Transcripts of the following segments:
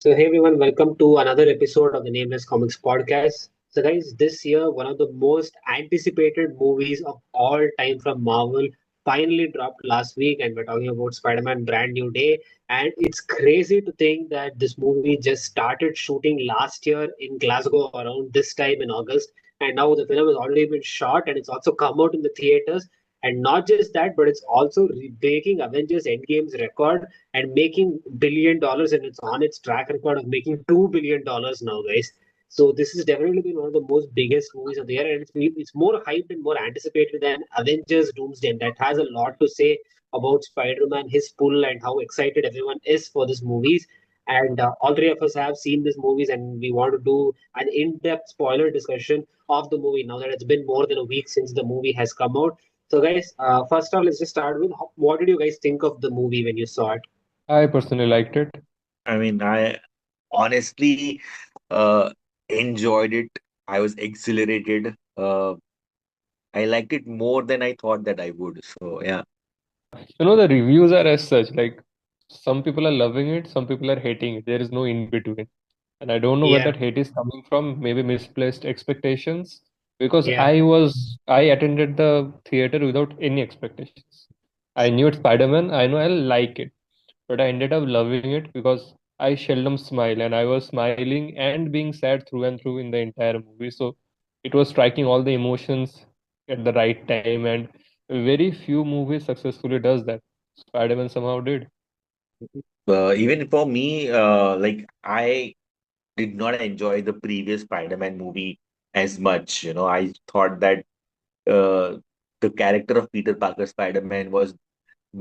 So, hey everyone, welcome to another episode of the Nameless Comics Podcast. So, guys, this year, one of the most anticipated movies of all time from Marvel finally dropped last week, and we're talking about Spider Man Brand New Day. And it's crazy to think that this movie just started shooting last year in Glasgow around this time in August, and now the film has already been shot and it's also come out in the theaters. And not just that, but it's also breaking Avengers Endgame's record and making $1 billion, and it's on its track record of making $2 billion now, guys. So this has definitely been one of the most biggest movies of the year, and it's more hyped and more anticipated than Avengers Doomsday. And that has a lot to say about Spider-Man, his pull, and how excited everyone is for this movies. And all three of us have seen these movies, and we want to do an in-depth spoiler discussion of the movie now that it's been more than a week since the movie has come out. So, guys, first of all, let's just start with what did you guys think of the movie when you saw it? I personally liked it. I honestly uh, enjoyed it. I was exhilarated. I liked it more than I thought that I would. So yeah. The reviews are as such, like some people are loving it, some people are hating it. There is no in between. And I don't know where Yeah, that hate is coming from, maybe misplaced expectations. Because yeah. I attended the theater without any expectations. I knew it's Spider-Man, I know I'll like it. But I ended up loving it because I seldom smile and I was smiling and being sad through and through in the entire movie. So it was striking all the emotions at the right time, and very few movies successfully does that. Spider-Man somehow did. Even for me, like I did not enjoy the previous Spider-Man movie as much. I thought that uh, the character of Peter Parker Spider-Man was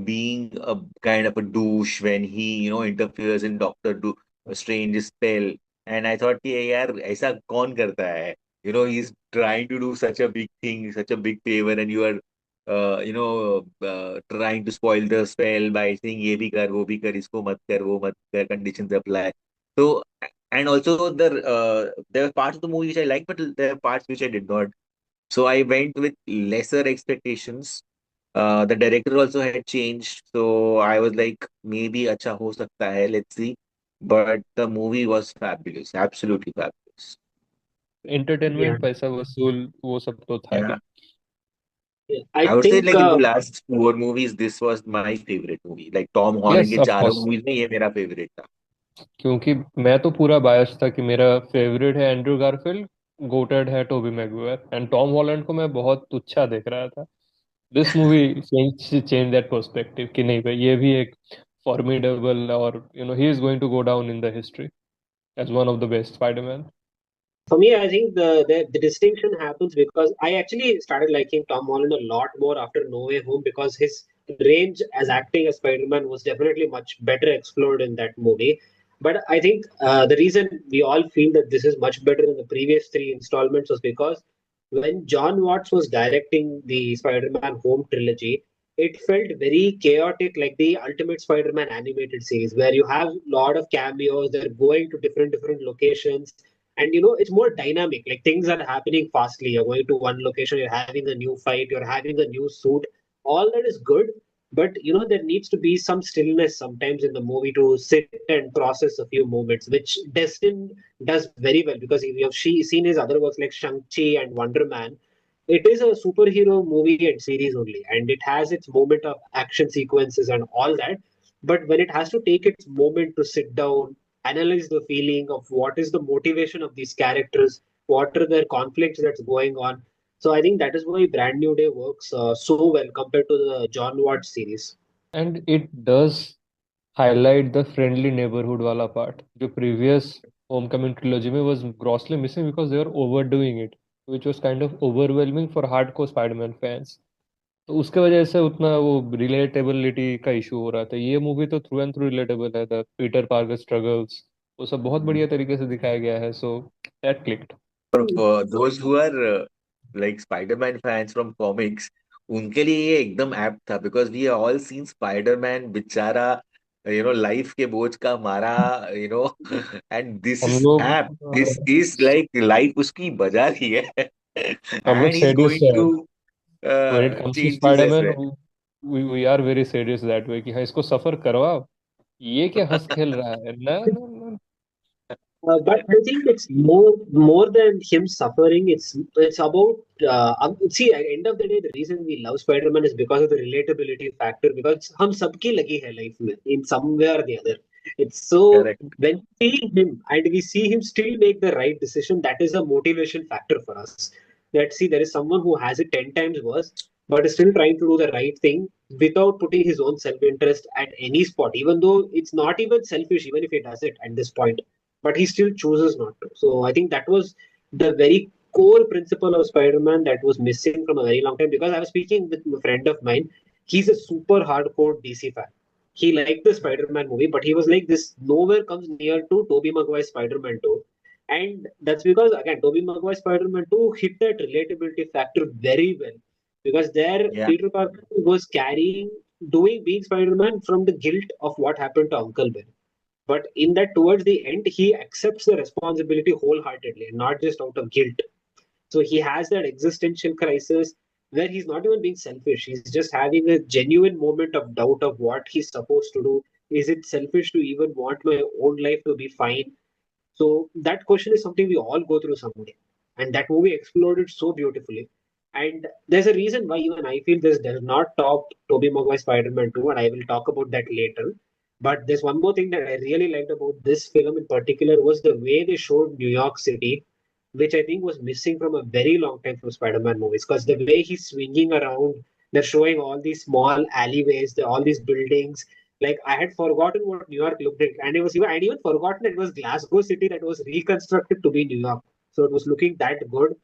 being a kind of a douche when he interferes in Strange's spell. And I thought, कि यार ऐसा कौन करता है? He's trying to do such a big thing, such a big favor, and you are trying to spoil the spell by saying ये भी कर वो भी कर इसको मत कर वो मत कर conditions apply. So and also there are parts of the movie which I like, but there are parts which I did not. So I went with lesser expectations. The director also had changed, so I was like, maybe अच्छा हो सकता है, let's see. But the movie was fabulous, absolutely fabulous. Yeah, entertainment पैसा वसूल वो सब तो था ही. Yeah, yeah. I I would say think like in the last four movies, this was my favorite movie. Like Tom Holland yes के of चारों course. movies में ये मेरा favorite था. क्योंकि मैं तो पूरा बायस था कि मेरा फेवरेट है एंड्रू गारफील्ड, गोटेड है Tobey Maguire, and Tom Holland को मैं बहुत तुच्छा देख रहा था. This movie change that perspective कि नहीं भाई, ये भी एक फॉर्मिडेबल, और he is going to go down in the history as one of the best Spiderman. for me, I think the distinction happens because I actually started liking Tom Holland a lot more after No Way Home because his range as acting as Spider-Man was definitely much better explored in that movie. But I think the reason we all feel that this is much better than the previous three installments was because when John Watts was directing the Spider-Man Home trilogy, it felt very chaotic, like the Ultimate Spider-Man animated series, where you have a lot of cameos. They're going to different locations, and it's more dynamic. Like things are happening fastly. You're going to one location, you're having a new fight, you're having a new suit. All that is good, but there needs to be some stillness sometimes in the movie to sit and process a few moments, which Destin does very well because if you have seen his other works like Shang-Chi and Wonder Man, it is a superhero movie and series only, and it has its moment of action sequences and all that. But when it has to take its moment to sit down, analyze the feeling of what is the motivation of these characters, what are their conflicts that's going on. So I think that is why Brand New Day works so well compared to the John Watts series. And it does highlight the friendly neighbourhood वाला part जो previous homecoming trilogy में was grossly missing because they are overdoing it, which was kind of overwhelming for hardcore Spiderman fans. तो उसके वजह से उतना वो relatability का इशू हो रहा था. ये मूवी तो थ्रू एंड थ्रू रिलेटेबल है. द पीटर पार्कर स्ट्रगल्स वो सब बहुत बढ़िया तरीके से दिखाया गया है. So that clicked. For those who are like Spider-Man fans from comics, उनके लिए ये एकदम ऐप था because we have all seen Spider-Man बेचारा लाइफ के बोझ का मारा you know and this हम is लोग app, this is like life उसकी बजा रही है हम लोग and he's सेडिस्ट going है. to when it comes to change this as Spiderman well. We are very serious that way कि हाँ इसको सफर करवाओ. ये क्या हंस खेल रहा है? ना ना ना. But I think it's more than him suffering. It's about see, at the end of the day, the reason we love Spider-Man is because of the relatability factor. Because हम सबकी लगी है life में in some way or the other. It's so Correct. when we see him and we see him still make the right decision, that is a motivation factor for us. That see, there is someone who has it 10 times worse, but is still trying to do the right thing without putting his own self-interest at any spot, even though it's not even selfish, even if he does it at this point, but he still chooses not to. So I think that was the very core principle of Spider-Man that was missing from a very long time. Because I was speaking with a friend of mine, he's a super hardcore DC fan. He liked the Spider-Man movie, but he was like, "This nowhere comes near to Tobey Maguire's Spider-Man 2." And that's because again, Tobey Maguire's Spider-Man 2 hit that relatability factor very well. Because there, Yeah. Peter Parker was carrying, doing being Spider-Man from the guilt of what happened to Uncle Ben, but in that, towards the end, he accepts the responsibility wholeheartedly, not just out of guilt. So he has that existential crisis where he's not even being selfish. He's just having a genuine moment of doubt of what he's supposed to do. Is it selfish to even want my own life to be fine? So that question is something we all go through someday. And that movie explored it so beautifully. And there's a reason why even I feel this does not top Tobey Maguire's Spider-Man 2, and I will talk about that later. But there's one more thing that I really liked about this film in particular was the way they showed New York City, which I think was missing from a very long time from Spider-Man movies. Because the way he's swinging around, they're showing all these small alleyways, all these buildings. Like I had forgotten what New York looked like, and I'd even forgotten it was Glasgow City that was reconstructed to be New York. So it was looking that good.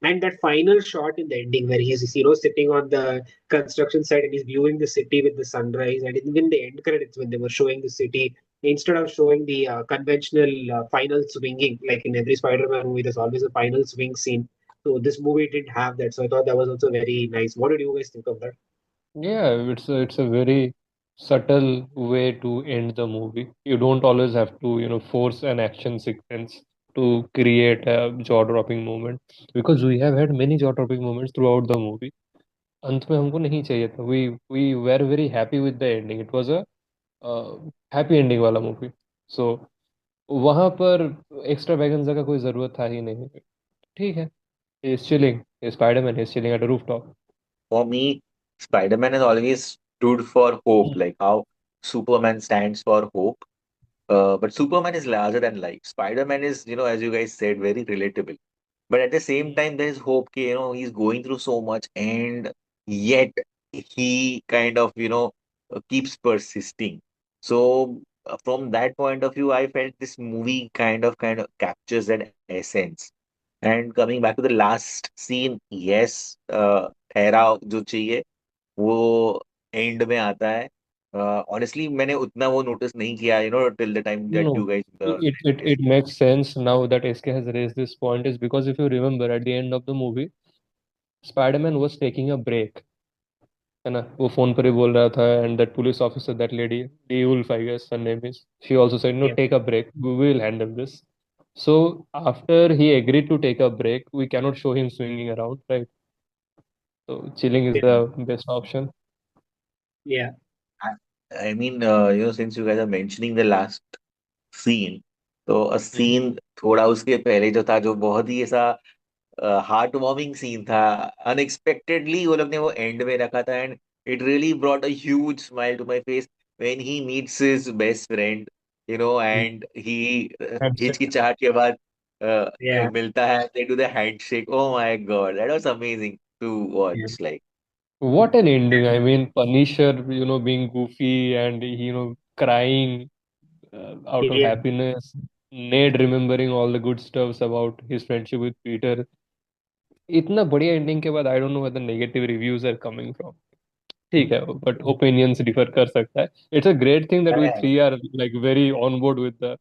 And that final shot in the ending where he's sitting on the construction site and he's viewing the city with the sunrise, and even the end credits when they were showing the city, instead of showing the conventional final swinging like in every Spider-Man movie, there's always a final swing scene. So this movie didn't have that. So I thought that was also very nice. What did you guys think of that? Yeah, it's a very subtle way to end the movie. You don't always have to, force an action sequence to create a jaw-dropping moment because we have had many jaw-dropping moments throughout the movie. अंत में हमको नहीं चाहिए था. We were very happy with the ending. It was a happy ending वाला movie. So वहां पर extra wagons का कोई जरूरत था ही नहीं. ठीक है. He is chilling. He is Spider-Man. He is chilling at a rooftop. For me, Spider-Man has always stood for hope, like how Superman stands for hope. But Superman is larger than life. Spider-Man is, as you guys said, very relatable. But at the same time, there's hope. He's going through so much, and yet he kind of, keeps persisting. So from that point of view, I felt this movie kind of captures that essence. And coming back to the last scene, yes, ठहराव जो चाहिए वो end में आता है. Honestly, मैंने उतना वो नोटिस नहीं किया, till the time that you No, guys it makes sense now that SK has raised this point is because if you remember at the end of the movie, Spider-Man was taking a break. है ना वो phone पर ही बोल रहा था and that police officer that lady Wolf I guess her name is she also said no Yeah, take a break we will handle this. So after he agreed to take a break we cannot show him swinging around, right? So chilling is yeah, the best option. yeah, I I mean, since you guys are mentioning the last scene, तो scene थोड़ा उसके पहले जो था जो बहुत ही ऐसा हार्ट वार्मिंग सीन था. अनएक्सपेक्टेडली वो लोग ने वो एंड में रखा था and it really brought a huge smile to my face when he meets his best friend, and he Handshake. हिचकिचाहट के बाद yeah, मिलता है, they do the handshake. Oh my god, that was amazing to yeah, watch. Like What an ending. I mean, Punisher, being goofy and, crying out of yeah. happiness. Ned remembering all the good stuffs about his friendship with Peter. इतना बढ़िया ending के बाद I don't know where the negative reviews are coming from. ठीक है but opinions differ कर सकता है. It's a great thing that we three are like very on board with the.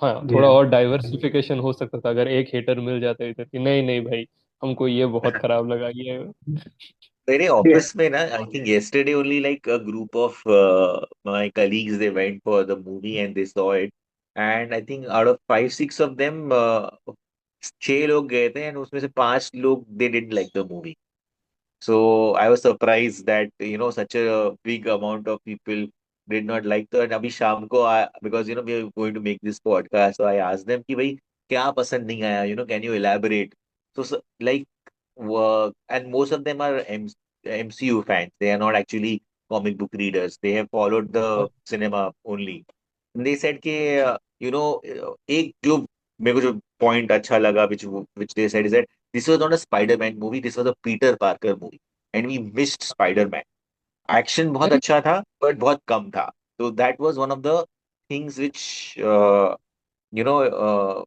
हाँ थोड़ा Yeah. और डाइवर्सिफिकेशन हो सकता था अगर एक हेटर मिल जाता इधर कि नहीं नहीं भाई हमको ये बहुत खराब लगा ये. मेरे Yeah. ऑफिस में ना, I think yesterday only like a group of my colleagues, they went for the movie and they saw it, and I think out of 5-6 of them, 6 लोग गए थे and उसमें से 5 लोग they didn't like the movie. So I was surprised that such a big amount of people did not like. तो अभी शाम को because we are going to make this podcast, so I asked them कि भाई क्या पसंद नहीं आया, can you elaborate? So like and most of them are MCU fans. They are not actually comic book readers. They have followed the cinema only. And they said कि एक जो मेरे को जो point अच्छा लगा which they said is that this was not a Spider-Man movie. This was a Peter Parker movie, and we missed Spider-Man. Action बहुत अरे अच्छा था बट बहुत कम था. तो that was one of the things which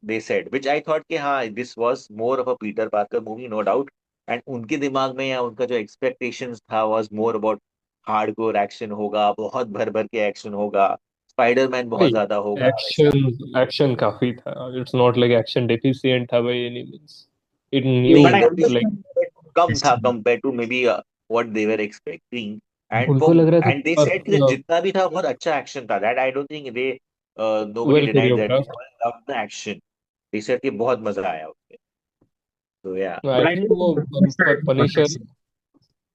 they said which I thought कि हाँ this was more of a Peter Parker movie no doubt. And उनके दिमाग में या उनका जो एक्सपेक्टेशंस था was more about hardcore action होगा, बहुत भर भर के एक्शन होगा, स्पाइडरमैन बहुत भाई ज्यादा होगा वैसा. एक्शन एक्शन काफी था. It's not like action deficient था by any means. It new नहीं But I लाइक understand. कम था compare to maybe what they were वर एक्सपेक्टिंग. एंड उनको लग रहा एंड दे सेड कि था जितना भी था बहुत अच्छा एक्शन था. That I don't think they nobody well denied that. Choreograph. Love the action. They said कि बहुत मजा आया उसमें. तो yeah I But I think think वो understand what you're Punisher saying.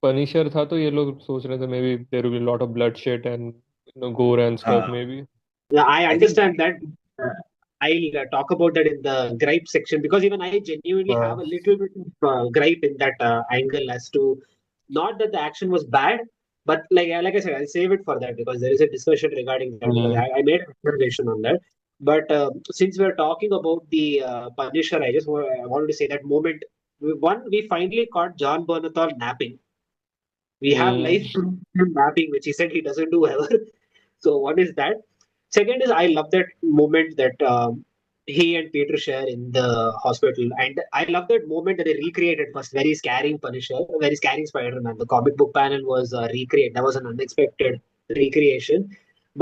Punisher था तो ये लोग सोच रहे थे maybe there will be lot of bloodshed and gore and stuff हाँ maybe. Yeah, I I think. understand that. I'll talk about that in the gripe section because even I genuinely have a little bit of gripe in that angle as to not that the action was bad, but like I said, I'll save it for that because there is a discussion regarding that because I made a observation on that. But since we're talking about the Punisher, I wanted to say that moment. One, we finally caught Jon Bernthal napping. We have live proof of him napping, which he said he doesn't do ever. So one is that. Second is I love that moment that he and Peter share in the hospital, and I love that moment that they recreated first. Very scaring Punisher, very scaring Spider-Man. The comic book panel was recreated. That was an unexpected recreation,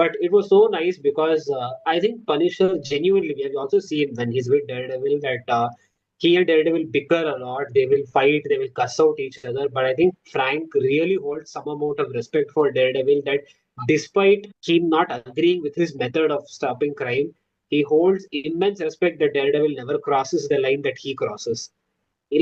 but it was so nice because I think Punisher genuinely. We have also seen when he's with Daredevil that. He and Daredevil bicker a lot. They will fight. They will cuss out each other. But I think Frank really holds some amount of respect for Daredevil that despite him not agreeing with his method of stopping crime, he holds immense respect that Daredevil never crosses the line that he crosses.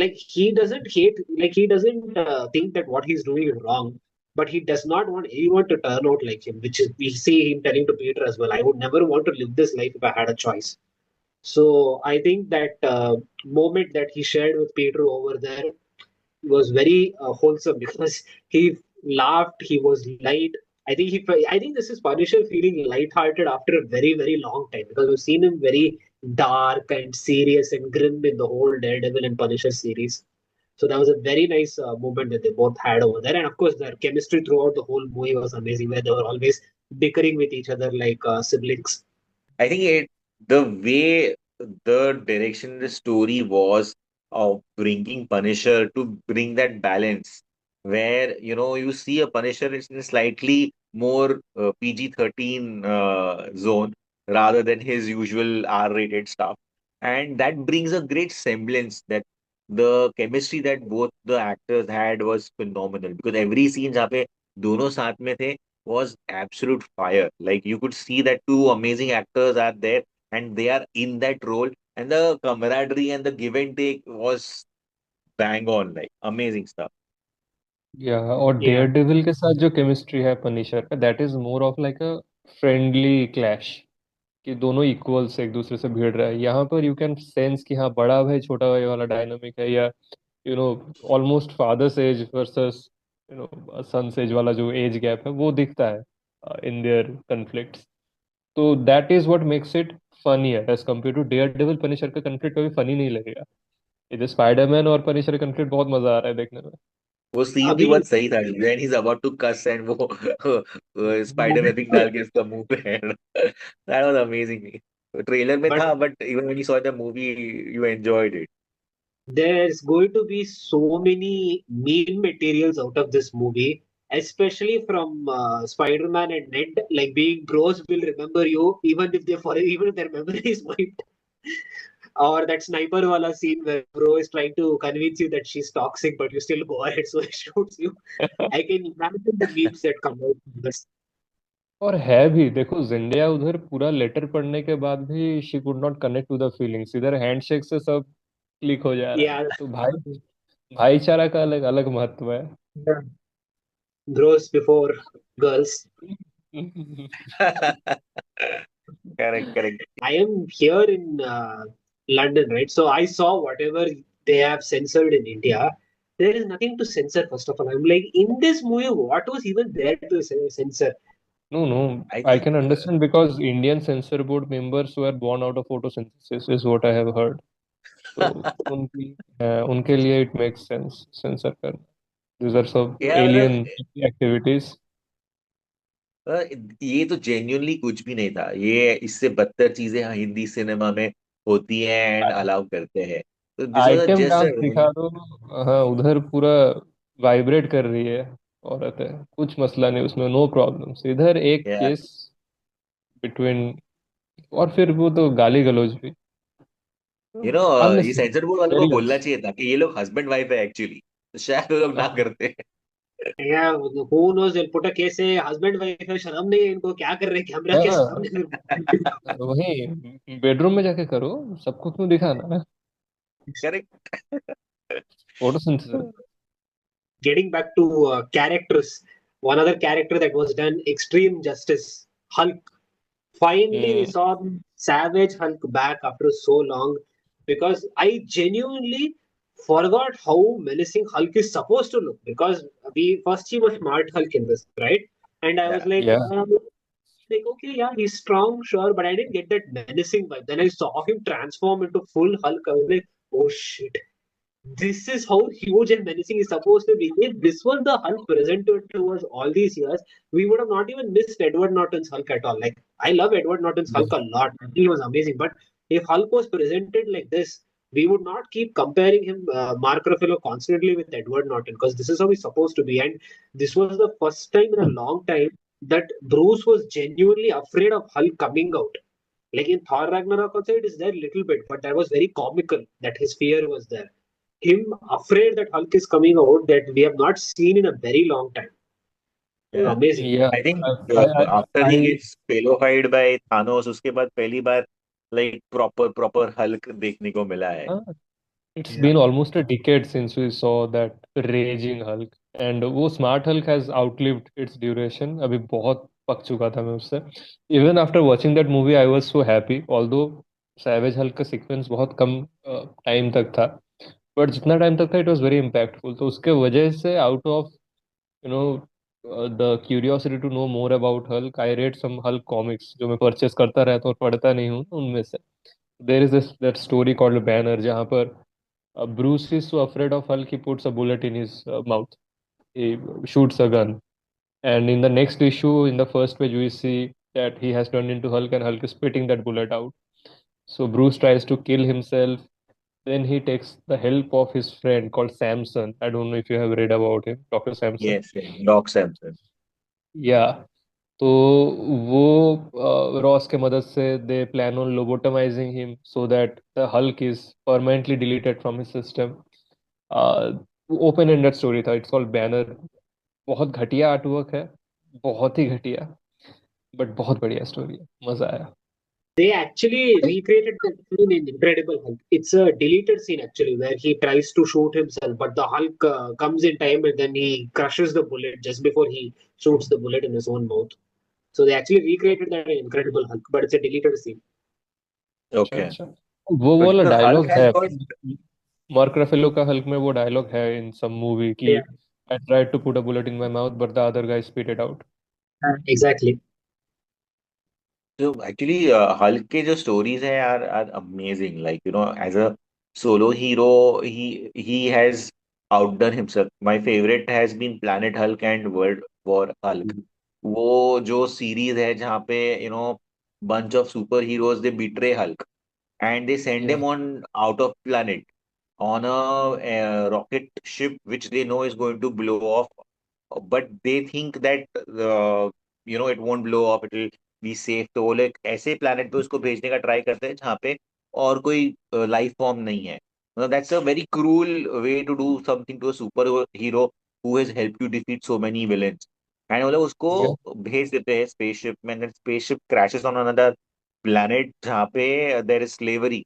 Like he doesn't hate, like he doesn't think that what he's doing is wrong, but he does not want anyone to turn out like him, which is we see him telling to Peter as well. I would never want to live this life if I had a choice. So I think that moment that he shared with Peter over there was very wholesome because he laughed, he was light. I think this is Punisher feeling light-hearted after a very very long time because we've seen him very dark and serious and grim in the whole Daredevil and Punisher series. So that was a very nice moment that they both had over there, and of course their chemistry throughout the whole movie was amazing, where they were always bickering with each other like siblings. I think the way the direction the story was of bringing Punisher to bring that balance, where you see a Punisher is in a slightly more PG-13 zone rather than his usual R-rated stuff, and that brings a great semblance that the chemistry that both the actors had was phenomenal because every scene जहाँ पे दोनों साथ में थे was absolute fire. Like you could see that two amazing actors are there and they are in that role, and the camaraderie and the give and take was bang on, like amazing stuff. या और Yeah, dare devil के साथ जो chemistry है Punisher का that is more of like a friendly clash कि दोनों equals एक दूसरे से भिड़ रहा है. यहाँ पर यू कैन सेंस कि हाँ बड़ा भाई छोटा भाई वाला डायनामिक है या you know almost father's age versus son's age वाला जो एज गैप है वो दिखता है इन देयर कन्फ्लिक्ट्स. तो that is what makes it funnier as compare to Daredevil. Punisher का कन्फ्लिक्ट कभी फनी नहीं लगेगा. इधर स्पाइडरमैन और पनिशर का कन्फ्लिक्ट बहुत मजा आ रहा है देखने में. वो सीन भी अभी बहुत सही था when he's about to cuss and वो स्पाइडर वेबिंग डाल के उसका मुंह पे है. That was amazing. ट्रेलर में but था but even when you saw the movie you enjoyed it. there's going to be so many meme materials out of this movie, especially from Spider-Man and Ned, like being bros will remember you even if their memory is wiped. Or that sniper wala scene where bro is trying to convince you that she's toxic, but you still go ahead, so he shoots you. I can imagine the memes that come out from this. और है भी देखो जिंडिया उधर पूरा letter पढ़ने के बाद भी she could not connect to the feelings. इधर हैंडशेक से सब क्लिक हो जा रहा है. Yeah, तो भाईचारा का अलग अलग महत्व है. bros before girls. Correct, correct. I am here in London, right? So I saw whatever they have censored in India. There is nothing to censor, first of all. I'm like, in this movie, what was even there to censor? No, no, I I think can understand because Indian censor board members were born out of photosynthesis, is what I have heard. तो उनके लिए it makes sense censor करना. These are some yeah, alien activities. अ, ये तो genuinely कुछ भी नहीं था। ये इससे बदतर चीजें हिंदी सिनेमा में होती हैं एंड अलाउ करते हैं। तो this was item just dance दिखा दो. हाँ, उधर पूरा वाइब्रेट कर रही है औरत है, कुछ मसला नहीं उसमें, नो प्रॉब्लम्स. इधर एक अ केस बिटवीन, और फिर वो तो गाली गलौज भी ये अननेसेसरी, सेंसर बोर्ड वालों को वेरी बोलना अननेसेसरी. चाहिए था कि ये लोग हस्बैंड वाइफ है एक्चुअली, तो शायद वो लोग ना करते। Yeah, who knows? They'll put a case say husband wife है, शर्म नहीं है इनको, क्या कर रहे हैं कैमरा के हाँ, सामने. वही बेडरूम में जाके करो, सबको क्यों दिखाना है. Correct. Photosynthesis. Getting back to characters, one other character that was done extreme justice, Hulk. Finally, we hmm. saw Savage Hulk back after so long, because I genuinely forgot how menacing Hulk is supposed to look. Because we first see a smart Hulk in this, right? And I was Yeah. like, Yeah. okay, yeah, he's strong, sure, but I didn't get that menacing vibe. Then I saw him transform into full Hulk. I was like, oh shit, this is how huge and menacing he's supposed to be. If this was the Hulk presented to us all these years, we would have not even missed Edward Norton's Hulk at all. Like, I love Edward Norton's Hulk a lot. He was amazing. But if Hulk was presented like this, we would not keep comparing him, Mark Ruffalo, constantly with Edward Norton, because this is how he's supposed to be. And this was the first time in a long time that Bruce was genuinely afraid of Hulk coming out. Like in Thor Ragnarok also, it is there a little bit, but that was very comical that his fear was there. Him afraid that Hulk is coming out, that we have not seen in a very long time. Yeah. Amazing. Yeah. I think I, I, after he I, gets payloaded by Thanos, उसके बाद पहली बार like proper Hulk देखने को मिला है। I, It's Yeah. been almost a decade since we saw that raging Hulk, and वो Smart Hulk has outlived its duration. अभी बहुत पक चुका था मैं उससे. Even after watching that movie, I was so happy. Although Savage Hulk का sequence बहुत कम टाइम तक था, बट जितना टाइम तक था, it was very impactful. तो उसके वजह से out of you know the curiosity to know more about Hulk, I read some Hulk comics जो मैं परचेस करता रहता और पढ़ता नहीं हूँ उनमें से. There is this that story called Banner जहाँ पर Bruce is so afraid of Hulk, he puts a bullet in his mouth. He shoots a gun. And in the next issue, in the first page, we see that he has turned into Hulk and Hulk is spitting that bullet out. So Bruce tries to kill himself. Then he takes the help of his friend called Samson. I don't know if you have read about him, Dr. Samson. Yes, yes, Doc Samson. Yeah. तो वो Ross के मदद से they plan on lobotomizing him so that the Hulk is permanently deleted from his system. Open ended story था. It's called Banner. बहुत घटिया artwork है, बहुत ही घटिया, बट बहुत बढ़िया स्टोरी है, मजा आया. They actually recreated the scene in Incredible Hulk. It's a deleted scene actually where he tries to shoot himself, but the Hulk comes in time and then he crushes the bullet just before he shoots the bullet in his own mouth. So they actually recreated that in Incredible Hulk, but it's a deleted scene. अच्छा, okay. अच्छा. वो वाला तो dialogue Hulk has है got Mark Ruffalo का Hulk में. वो dialogue है इन सम मूवी की, Yeah, I tried to put a bullet in my mouth but the other guy spit it out. exactly. तो एक्चुअली हल्क के जो stories है are amazing, like as a solo hero he has outdone himself. My favourite has been Planet Hulk and world war Hulk. वो जो series है जहाँ पे bunch of super heroes they betray Hulk and they send या. him on out of planet on a rocket ship which they know is going to blow off, but they think that it won't blow off, it will be safe। तो वो लोग ऐसे planet पे उसको भेजने का try करते हैं जहाँ पे और कोई लाइफ फॉर्म नहीं है। That's a very cruel way to do something to a superhero who has help you defeat so many villains. And वो लोग उसको या. भेज देते हैं स्पेसशिप में, spaceship crashes on another planet जहाँ पे there is slavery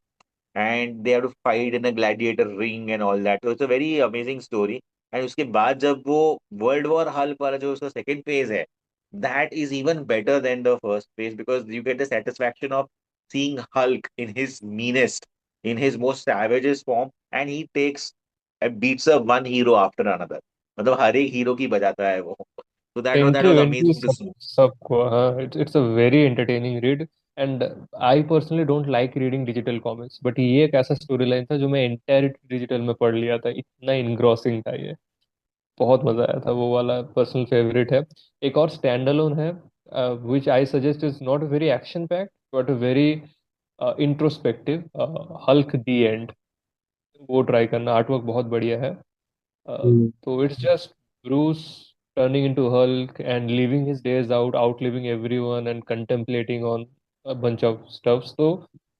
and they have to fight in a gladiator ring and all that, so it's a very amazing story। and उसके बाद जब वो वर्ल्ड वॉर हल्क वाला जो उसका सेकंड फेज है, that is even better than the first phase because you get the satisfaction of seeing Hulk in his meanest, in his most savageous form, and he takes and beats up one hero after another. मतलब हर एक hero की बजाता है वो. So that entry was वेंट्री amazing to सब see. सबको, हाँ, it's a very entertaining read. And I personally don't like reading digital comics, but ये एक ऐसा स्टोरी लाइन था जो मैं एंटायर डिजिटल में पढ़ लिया था, इतना इनग्रॉसिंग था ये. बहुत मजा आया था, वो वाला पर्सनल फेवरेट है. एक और स्टैंड अलोन है which I suggest, is not very action packed but very introspective, Hulk the End. वो ट्राई करना, आर्टवर्क बहुत बढ़िया है. Hmm. So it's just Bruce turning into Hulk and living his days out, outliving everyone and contemplating on a bunch of stuff. तो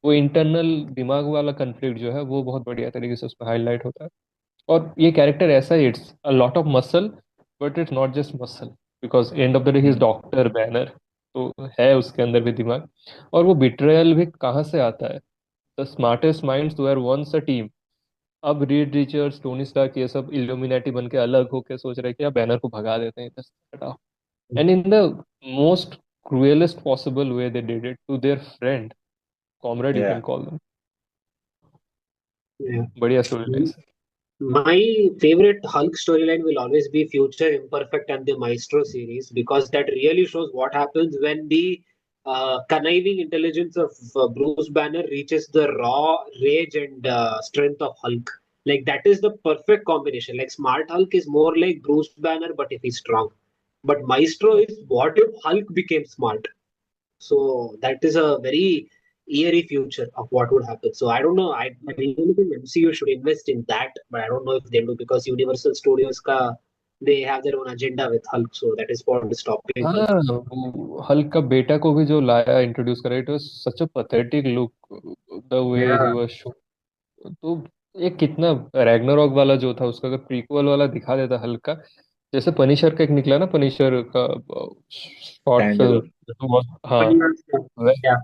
वो internal दिमाग वाला conflict जो है वो बहुत बढ़िया तरीके से उसमें हाईलाइट होता है. और ये कैरेक्टर ऐसा ही, it's a lot of muscle but it's not just muscle, because end of the day he is Hmm. Doctor Banner. तो है उसके अंदर भी दिमाग. और वो बिट्रेयल भी कहाँ से आता है? The smartest minds were once a team. अब रीड रिचर्ड्स, टोनी स्टार्क, ये सब इल्यूमिनेटी बन के अलग होके सोच रहे हैं कि यार बैनर को भगा देते हैं इधर से, हटाओ. And in the most cruelest possible way they did it to their friend, comrade you can Yeah. Call them. Yeah. बढ़िया story line. My favorite Hulk storyline will always be Future Imperfect and the Maestro series because that really shows what happens when the conniving intelligence of Bruce Banner reaches the raw rage and strength of Hulk. Like that is the perfect combination. Like Smart Hulk is more like Bruce Banner, but if he's strong. But Maestro is what if Hulk became smart? So that is a very eerie future of what would happen. So I don't know. I really think MCU should invest in that, but I don't know if they do because Universal Studios ka they have their own agenda with Hulk, so that is what is stopping हाँ, Hulk. वो Hulk का बेटा को भी जो लाया, introduce करा, it was such a pathetic look, the way he Yeah, was show. तो ये कितना रैग्नारॉक वाला जो था उसका अगर प्रीक्वल वाला दिखा देता हल्क का, जैसे पनिशर का एक निकला ना, पनिशर का शॉर्ट Standalone. फिल्म. हाँ. yeah.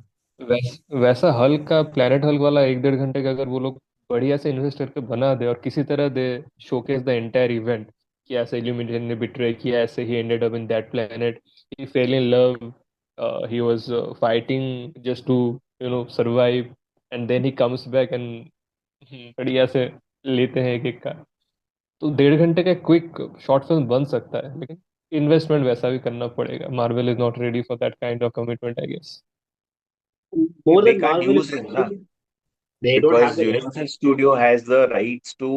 वैसा हल्क का, प्लेनेट हल्क वाला 1-1.5 घंटे का अगर वो लोग बढ़िया से इन्वेस्ट करके बना दे और किसी तरह they showcase the entire event, कि ऐसे इल्यूमिनेशन ने बिट्रे किया, ऐसे ही ended up in that planet, he fell in love, he was fighting just to survive, and then he comes back and बढ़िया से लेते हैं एक एक का. तो 1.5 घंटे का क्विक शॉर्ट फिल्म बन सकता है, लेकिन इन्वेस्टमेंट वैसा भी करना पड़ेगा. Marvel is not ready for that kind of commitment, I guess. More They than can't Marvel, use it, na? they don't have Because the rights. Universal Studio has the rights to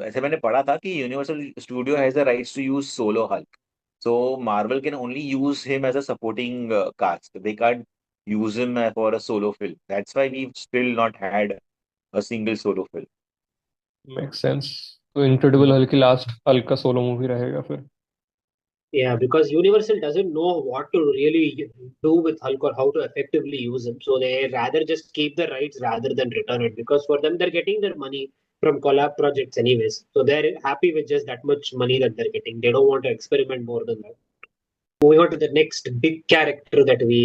ऐसे मैंने पढ़ा था कि Universal Studio has the rights to use Solo Hulk. So Marvel can only use him as a supporting cast. They can't use him for a solo film. That's why we've still not had a single solo film. Make sense. तो incredible Hulk की last Hulk का solo movie रहेगा फिर. Yeah, because Universal doesn't know what to really do with Hulk or how to effectively use him. So they rather just keep the rights rather than return it because for them, they're getting their money from collab projects anyways. So they're happy with just that much money that they're getting. They don't want to experiment more than that. Moving on to the next big character that we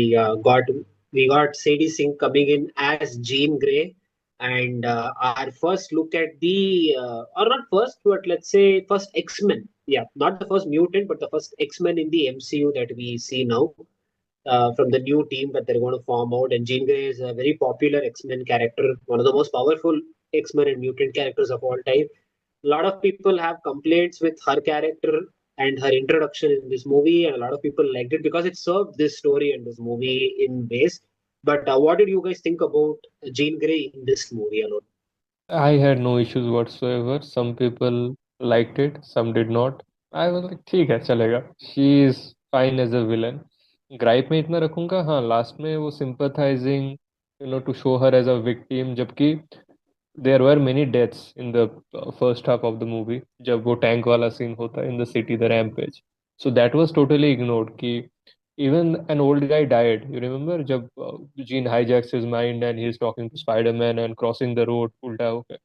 got Sadie Sink coming in as Jean Grey, and our first look at or not first, but let's say first X Men. Yeah, not the first mutant, but the first X Men in the MCU that we see now from the new team that they're going to form out. And Jean Grey is a very popular X Men character, one of the most powerful X Men and mutant characters of all time. A lot of people have complaints with her character and her introduction in this movie, and a lot of people liked it because it served this story and this movie in base. But what did you guys think about Jean Grey in this movie alone? I had no issues whatsoever. Some people liked it, some did not. I was like, ठीक है, चलेगा. She is fine as a villain. Gripe में इतना रखूंगा, हाँ, last में वो sympathizing, to show her as a victim, जबकि there were many deaths in the first half of the movie, जब वो टैंक वाला सीन होता है in the city, the rampage. So that was totally ignored, कि even an old guy died. You remember जब Jean hijacks his mind and he is talking to Spider-Man and crossing the road उल्टा होकर,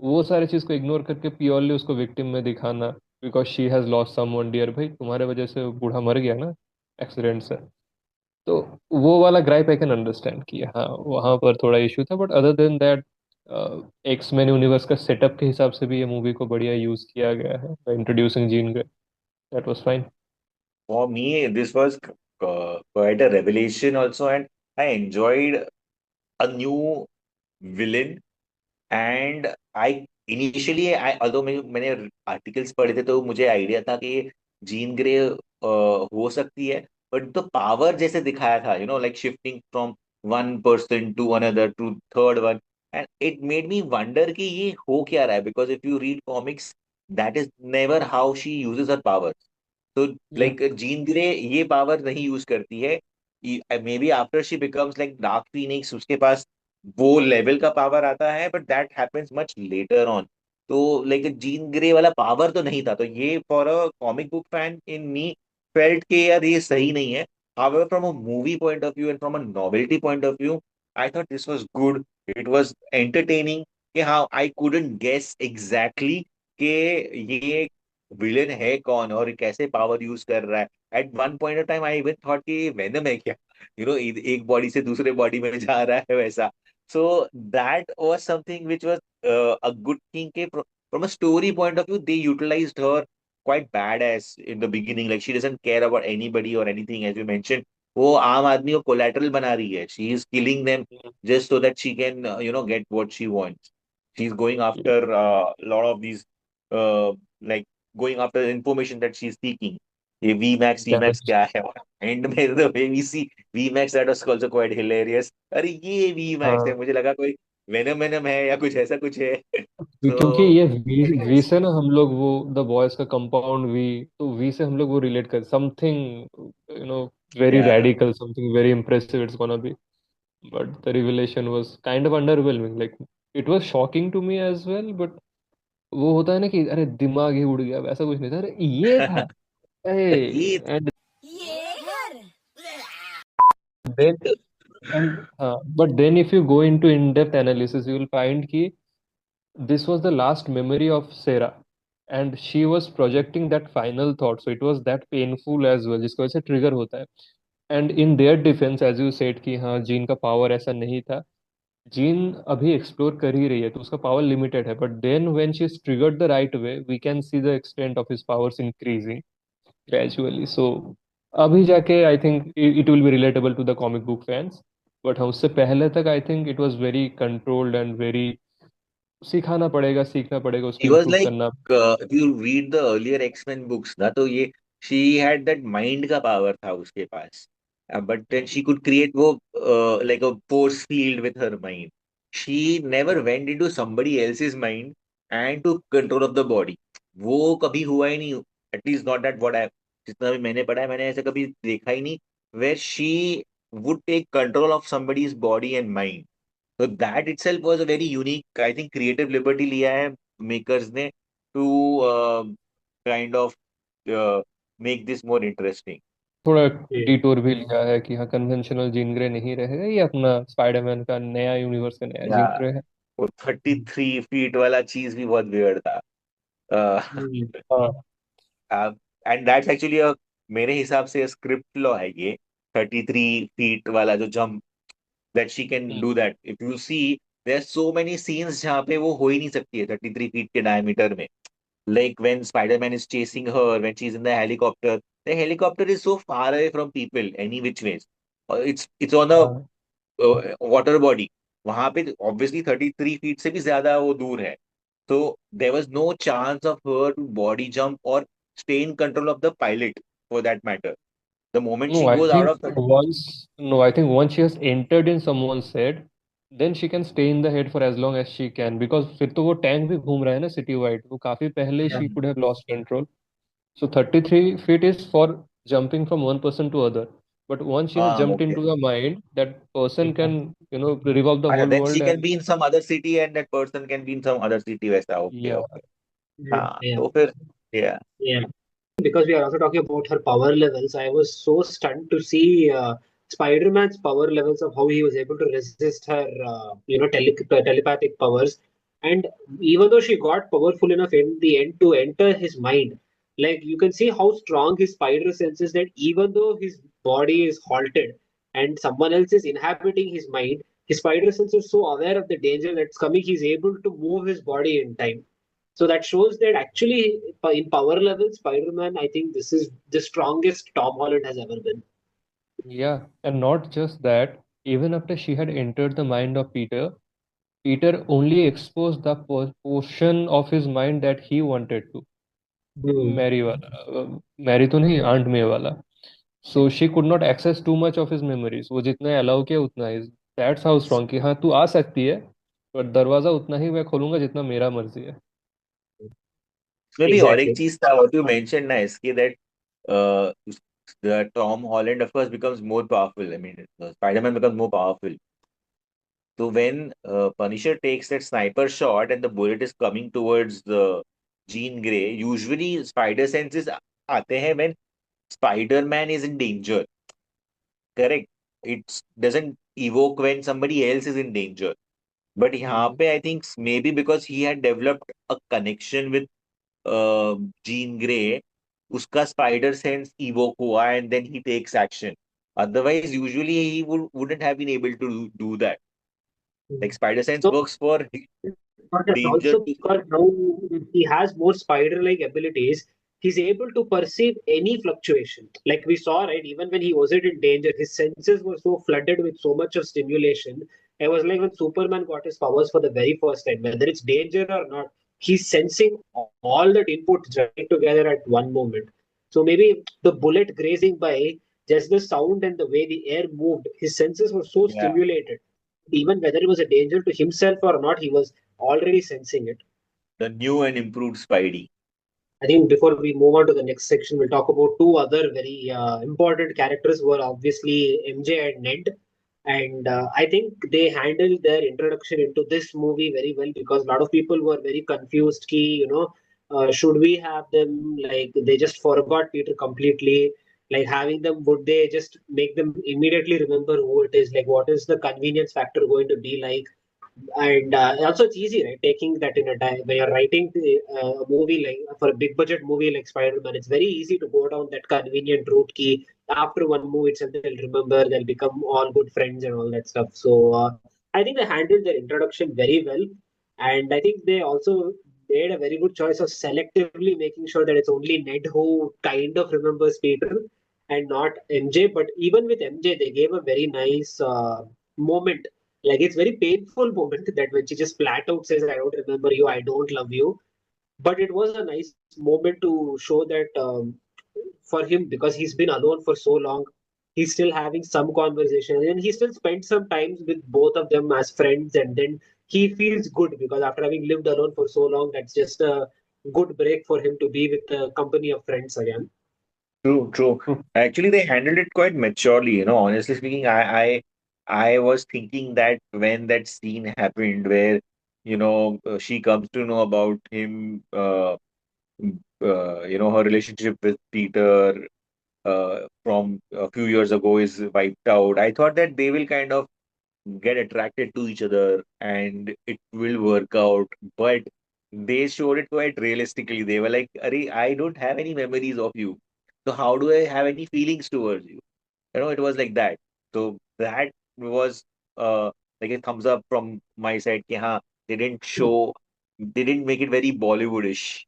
वो सारी चीज को ignore करके purely उसको विक्टिम में दिखाना, because she has lost someone dear. भाई तुम्हारे वजह से बूढ़ा मर गया ना एक्सीडेंट से. तो वो वाला ग्राइप आई कैन अंडरस्टैंड किया, हाँ, वहां पर थोड़ा इशू था. But other than that, x man universe का सेटअप के हिसाब से भी ये मूवी को बढ़िया यूज किया गया है, introducing Jean Grey. That was fine. for me, this was quite a revelation also, and I enjoyed a new villain. And I initially I although मैंने आर्टिकल्स पढ़े थे तो मुझे आइडिया था कि जीन ग्रे हो सकती है, बट द पावर जैसे दिखाया था, like shifting from one person to another to third one, and it made me wonder कि ये हो क्या रहा है, because if you read comics that is never how she uses her power. तो Yeah. लाइक जीन ग्रे ये power नहीं use करती है. Maybe after she becomes like Dark Phoenix उसके पास वो लेवल का पावर आता है, but that happens much later on. तो लाइक जीन ग्रे वाला पावर तो नहीं था, तो ये for a comic book fan in me felt के यार ये सही नहीं है. However, from a movie point of view and from a novelty point of view, I thought this was good. It was entertaining. कि हाँ, I couldn't guess exactly कि ये विलेन है कौन और कैसे पावर यूज कर रहा है. At one point of time I even thought कि वेनम है क्या, एक बॉडी से दूसरे बॉडी में जा रहा है वैसा. So that was something which was a good thing के from a story point of view they utilized her quite badass in the beginning, like she doesn't care about anybody or anything, as you mentioned. वो आम आदमी को collateral बना रही है. She is killing them Yeah. just so that she can get what she wants. She's going Yeah. after a lot of these like going after the information that she's seeking. ये VMAX CMAX Damage. क्या है, और and में the way we see VMAX, that was also quite hilarious. अरे ये VMAX है, हाँ, मुझे लगा कोई वेनम वेनम है या कुछ ऐसा कुछ है. क्योंकि तो ये वी से ना हम लोग वो द बॉयज का कंपाउंड वी, तो वी से हम लोग वो रिलेट कर something, you know, very yeah radical, something very impressive it's gonna be. But the revelation was kind of underwhelming, like it was shocking to me as well, but वो होता है ना कि अरे दिमाग ही उड़ गया, वैसा कुछ नहीं था, अरे ये था. ये एंड देन एंड हाँ, but then if you go into in depth analysis you will find कि this was the last memory of Sarah, and she was projecting that final thought, so it was that painful as well, जिसकी वजह से trigger होता है. And in their defence as you said कि हाँ gene का power ऐसा नहीं था, जीन अभी एक्सप्लोर कर ही रही है तो उसका पावर लिमिटेड है, but then when she is triggered the right way we can see the extent of his powers increasing gradually. So अभी जाके I think it will be relatable to the comic book fans, but हाँ उससे पहले तक I think it was very controlled and very सिखाना पड़ेगा, सीखना पड़ेगा, उसको he was इम्प्रूव like करना. if you read the earlier X-Men books ना, तो ये she had that mind का power था उसके पास. But then she could create वो like a force field with her mind. She never went into somebody else's mind and took control of the body. वो कभी हुआ ही नहीं. At least not that what I, जितना भी मैंने पढ़ा है मैंने ऐसा कभी देखा ही नहीं where she would take control of somebody's body and mind. So that itself was a very unique, I think, creative liberty लिया है makers ने to kind of uh, make this more interesting. थोड़ा Yeah. डिटूर भी लिया है कि हाँ conventional Jean Grey नहीं रहेगा, ये अपना स्पाइडरमैन का नया यूनिवर्स का नया जीन Yeah, ग्रे है. वो 33 feet वाला चीज भी बहुत weird था. हाँ. एंड दैट्स एक्चुअली मेरे हिसाब से स्क्रिप्ट लॉ है ये 33 feet वाला जो jump, that she can hmm, do that. If you see there are so many scenes जहाँ पे वो हो ही नहीं सकती है 33 feet के डायमीटर में. Like when Spider-Man is chasing her, when she's in the helicopter is so far away from people, any which ways. It's on a हाँ. water body. वहां पे obviously 33 feet से भी ज्यादा वो दूर है. So there was no chance of her to body jump or stay in control of the pilot for that matter. The moment No, she I goes out think of the once, no, I think once she has entered in someone's head, then she can stay in the head for as long as she can, because फिर तो वो tank भी घूम रहा है ना city wide, वो काफी पहले Yeah. she could have lost control. So 33 feet is for jumping from one person to other. But once she has jumped okay. into the mind, that person can, revolve the whole Then world she can and be in some other city and that person can be in some other city वैसा. Okay, yeah. okay. Yeah. हाँ Yeah. तो फिर yeah. Yeah. Because we are also talking about her power levels, I was so stunned to see Spider-Man's power levels of how he was able to resist her, telepathic powers. And even though she got powerful enough in the end to enter his mind, like you can see how strong his spider sense is, that even though his body is halted and someone else is inhabiting his mind, his spider sense is so aware of the danger that's coming, he's able to move his body in time. So that shows that actually in power level, Spider-Man, I think this is the strongest Tom Holland has ever been. Yeah, and not just that, even after she had entered the mind of Peter, Peter only exposed the portion of his mind that he wanted to. Hmm. Mary वाला Mary तो नहीं aunt मे वाला. So she could not access too much of his memories. वो जितना allow किया उतना ही. That's how strong कि हाँ तू आ सकती है, पर दरवाजा उतना ही मैं खोलूंगा जितना मेरा मर्जी है. Maybe और एक Exactly. चीज था what you mentioned ना इसके that uh, the Tom Holland of course becomes more powerful. I mean, Spider-Man becomes more powerful. So when Punisher takes that sniper shot and the bullet is coming towards the Jean Grey, usually spider senses आते हैं when Spider-Man is in danger. Correct. It doesn't evoke when somebody else is in danger. But यहाँ Hmm. पे I think maybe because he had developed a connection with Jean Grey, उसका spider sense evoke हुआ and then he takes action. Otherwise, usually he wouldn't have been able to do that. Like spider sense So works for danger also to. because now he has more spider-like abilities, he's able to perceive any fluctuation. Like we saw, right? Even when he wasn't in danger, his senses were so flooded with so much of stimulation. It was like when Superman got his powers for the very first time, whether it's danger or not, he's sensing all that input joining together at one moment. So maybe the bullet grazing by, just the sound and the way the air moved, his senses were so Yeah. stimulated. Even whether it was a danger to himself or not, he was already sensing it. The new and improved Spidey. I think before we move on to the next section, we'll talk about two other very important characters who are obviously MJ and Ned. And I think they handled their introduction into this movie very well because a lot of people were very confused. Should we have them? Like they just forgot Peter completely. Like having them, would they just make them immediately remember who it is? Like what is the convenience factor going to be like? And also it's easy, right, taking that in a when you're writing a movie like for a big budget movie like Spider-Man, it's very easy to go down that convenient route key. After one movie itself they'll remember, they'll become all good friends and all that stuff. So I think they handled their introduction very well, and I think they also made a very good choice of selectively making sure that it's only Ned who kind of remembers Peter and not MJ. But even with MJ they gave a very nice moment. Like it's very painful moment that when she just flat out says, "I don't remember you, I don't love you." But it was a nice moment to show that for him, because he's been alone for so long, he's still having some conversation, and he still spent some time with both of them as friends, and then he feels good because after having lived alone for so long, that's just a good break for him to be with the company of friends again. True, true. Actually, they handled it quite maturely. Honestly speaking, I was thinking that when that scene happened, where she comes to know about him, her relationship with Peter from a few years ago is wiped out. I thought that they will kind of get attracted to each other and it will work out. But they showed it quite realistically. They were like, Arey, I don't have any memories of you. So how do I have any feelings towards you? It was like that. So that was like a thumbs up from my side. Ki, हाँ, they didn't make it very Bollywoodish.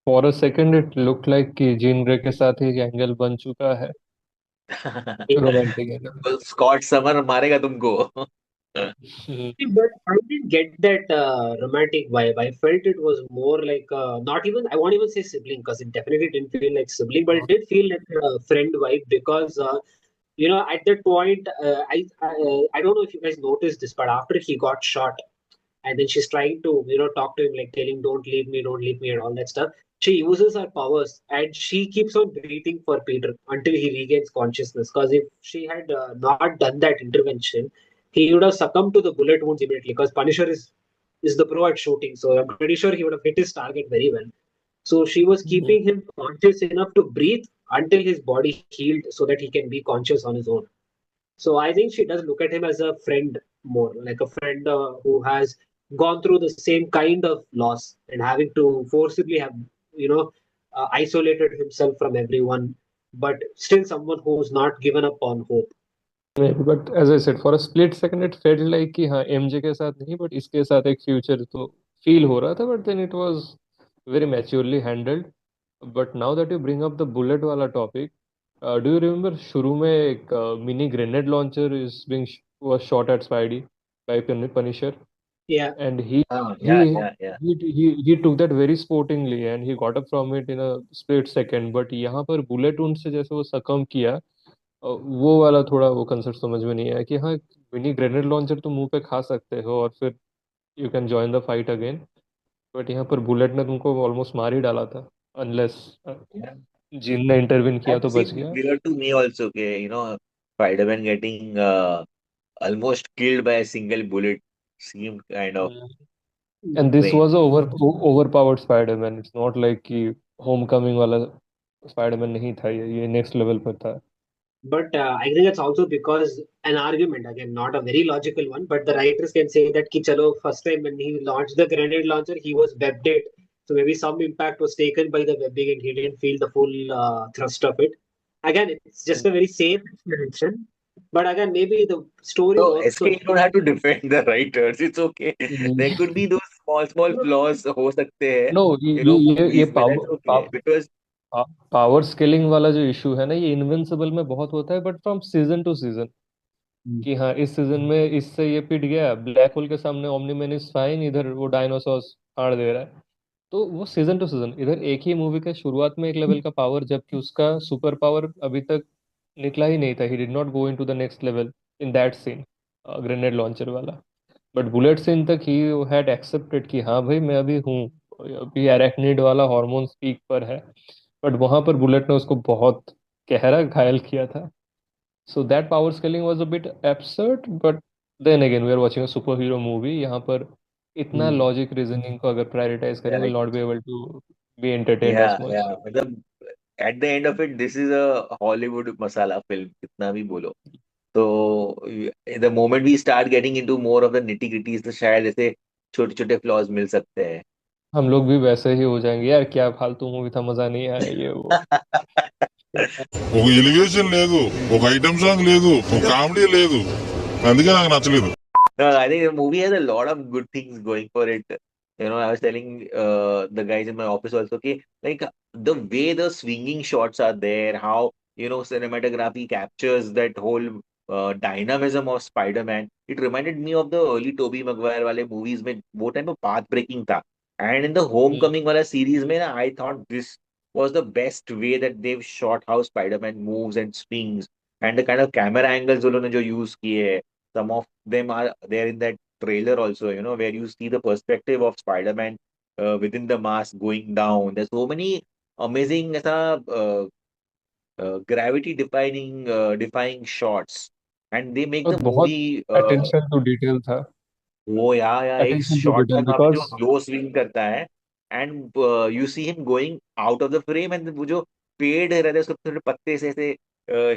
For a second it looked like कि Jean Grey के साथ एक angle बन चुका है, romantic angle. Scott summer मारेगा तुमको. But I didn't get that romantic vibe. I felt it was more like not even, I won't even say sibling because it definitely didn't feel like sibling, but it did feel like a friend vibe because at that point I don't know if you guys noticed this, but after he got shot and then she's trying to talk to him like telling don't leave me and all that stuff. She uses her powers and she keeps on breathing for Peter until he regains consciousness, because if she had not done that intervention, he would have succumbed to the bullet wounds immediately, because Punisher is the pro at shooting, so I'm pretty sure he would have hit his target very well. So she was keeping him conscious enough to breathe until his body healed so that he can be conscious on his own. So I think she does look at him as a friend, more like a friend who has gone through the same kind of loss and having to forcibly have, isolated himself from everyone, but still someone who's not given up on hope. Maybe, but as I said, for a split second it felt like कि हाँ MJ के साथ नहीं, but इसके साथ एक future तो feel हो रहा था, but then it was very maturely handled. But now that you bring up the bullet wala topic, do you remember शुरू में एक mini grenade launcher is being was shot at Spidey by Punisher, Yeah, and he Yeah, he yeah, yeah. he took that very sportingly and he got up from it in a split second. But यहाँ पर bullet wound से जैसे वो succumb किया, वो वाला थोड़ा वो कंसेप्ट समझ में नहीं आया कि हाँ, मिनी ग्रेनेड लॉन्चर तो मुंह पे खा सकते हो और फिर you can join the fight again. But यहाँ पर बुलेट ने तुमको ऑलमोस्ट मार ही डाला था, अनलेस Yeah. जिन ने इंटरवीन किया That तो बच seemed गया। weird to me also. Okay, Spider-Man getting almost killed by a single bullet seemed kind of and this strange. Was overpowered Spiderman, it's not like कि Homecoming वाला Spiderman नहीं था, ये नेक्स्ट लेवल पर था। but I think it's also because an argument again, not a very logical one, but the writers can say that ki chalo first time when he launched the grenade launcher, he was webbed it, so maybe some impact was taken by the webbing and he didn't feel the full thrust of it. Again, it's just a very safe explanation, but again, maybe the story So works so SK, you don't have to defend the writers. It's okay. There could be those small flaws हो सकते हैं, no, ये movies में. That's okay because power scaling वाला जो issue है ना, ये इनविंसिबल में बहुत होता है, but from season two season, कि हाँ इस सीजन में इससे ये पिट गया, ब्लैक होल के सामने ओमनी मैन इज फाइन, इधर वो डायनासोर फाड़ दे रहा है। तो वो सीजन टू सीजन, इधर एक ही मूवी के शुरुआत में एक लेवल का पावर, जबकि उसका सुपर पावर अभी तक निकला ही नहीं था, he did not go into the next level in that scene, grenade launcher वाला। बट बुलेट सीन तक ही हैड एक्सेप्टेड कि हाँ भाई मैं अभी हूँ, अभी एराक्निड वाला हार्मोन पीक पर है। बट वहां पर बुलेट ने उसको बहुत गहरा घायल किया था। So that power scaling was a bit absurd, but then again we are watching a superhero movie, यहाँ पर इतना mm. लॉजिक रीजनिंग को अगर प्रायोरिटाइज करें, will not be able to be entertained as yeah, much. yeah. मतलब at the end of it, this is a Hollywood masala film. कितना भी बोलो. तो the moment we start getting into more of the nitty gritties, तो शायद ऐसे छोटे छोटे flaws मिल सकते हैं. हम लोग भी वैसे ही हो जाएंगे यार, क्या फालतू मूवी था, मजा नहीं आया ये वो। ఒక ఎలివేషన్ లేదు, ఒక ఐటమ్ సాంగ్ లేదు, ఒక కామెడీ లేదు, అందుకే నాకు నచ్చలేదు. No, I think the movie has a lot of good things going for it. I was telling the guys in my office also, okay, like the way the swinging shots are there, how cinematography captures that whole dynamism of Spider-Man. It reminded me of the early Tobey Maguire wale movies में वो time में path breaking था. And in the Homecoming wala series में ना, I thought this was the best way that they've shot how Spider-Man moves and swings and the kind of camera angles उन्होंने जो use किए हैं. Some of them are there in that trailer also, where you see the perspective of Spider-Man within the mask going down. There's so many amazing gravity defying shots, and they make और the बहुत movie. Attention to detail था, वो या एक attention to shot था detail जहाँ पे जो बिकॉज ग्लो स्विंग करता है and you see him going out of the frame and वो जो पेड़ रहता है उसके थोड़े पत्ते से ऐसे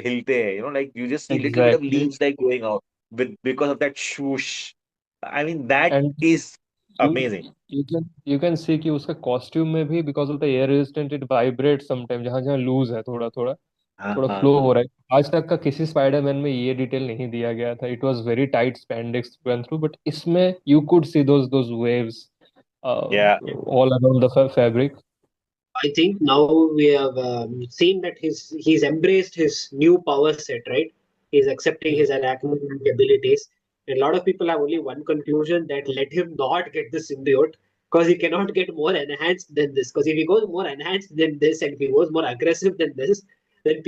हिलते हैं like you just see little bit of exactly. Leaves like going out with because of that whoosh I mean that end is you amazing you can see कि उसका कॉस्ट्यूम में भी because of the air resistant it vibrate sometime, जहाँ जहाँ loose है थोड़ा थोड़ा, हाँ थोड़ा हाँ फ्लो हाँ हो रहा है। आज तक का किसी स्पाइडरमैन में ये डिटेल नहीं दिया गया था, it was very tight spandex went through, but इसमें you could see those waves या all around the fabric. I think now we have seen that he's embraced his new power set, right? He's accepting his arachnid abilities. And a lot of people have only one conclusion, that let him not get the symbiote because he cannot get more enhanced than this. Because if he goes more enhanced than this and if he goes more aggressive than this, then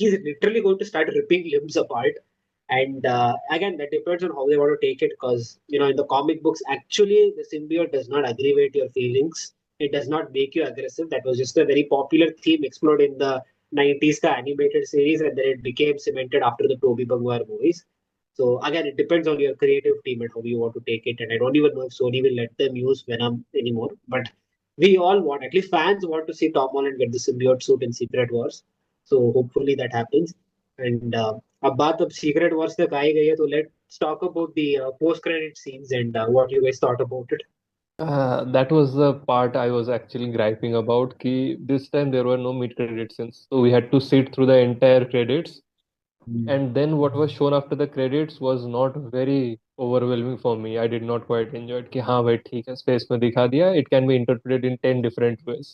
he's literally going to start ripping limbs apart. And again, that depends on how they want to take it. Because in the comic books, actually, the symbiote does not aggravate your feelings, it does not make you aggressive. That was just a very popular theme explored in the 90s ka animated series, and then it became cemented after the Tobey Maguire movies. So again, it depends on your creative team and how you want to take it. And I don't even know if Sony will let them use Venom anymore. But we all want, at least fans want to see Tom Holland get the symbiote suit in Secret Wars. So hopefully that happens. And अब बात अब Secret Wars तक आई गई है, तो let's talk about the post credit scenes and what you guys thought about it. That was the part I was actually griping about. Ki this time there were no mid credit scenes, so we had to sit through the entire credits. And then what was shown after the credits was not very overwhelming for me. I did not quite enjoy it. कि हाँ भाई ठीक है space में दिखा दिया. It can be interpreted in 10 different ways.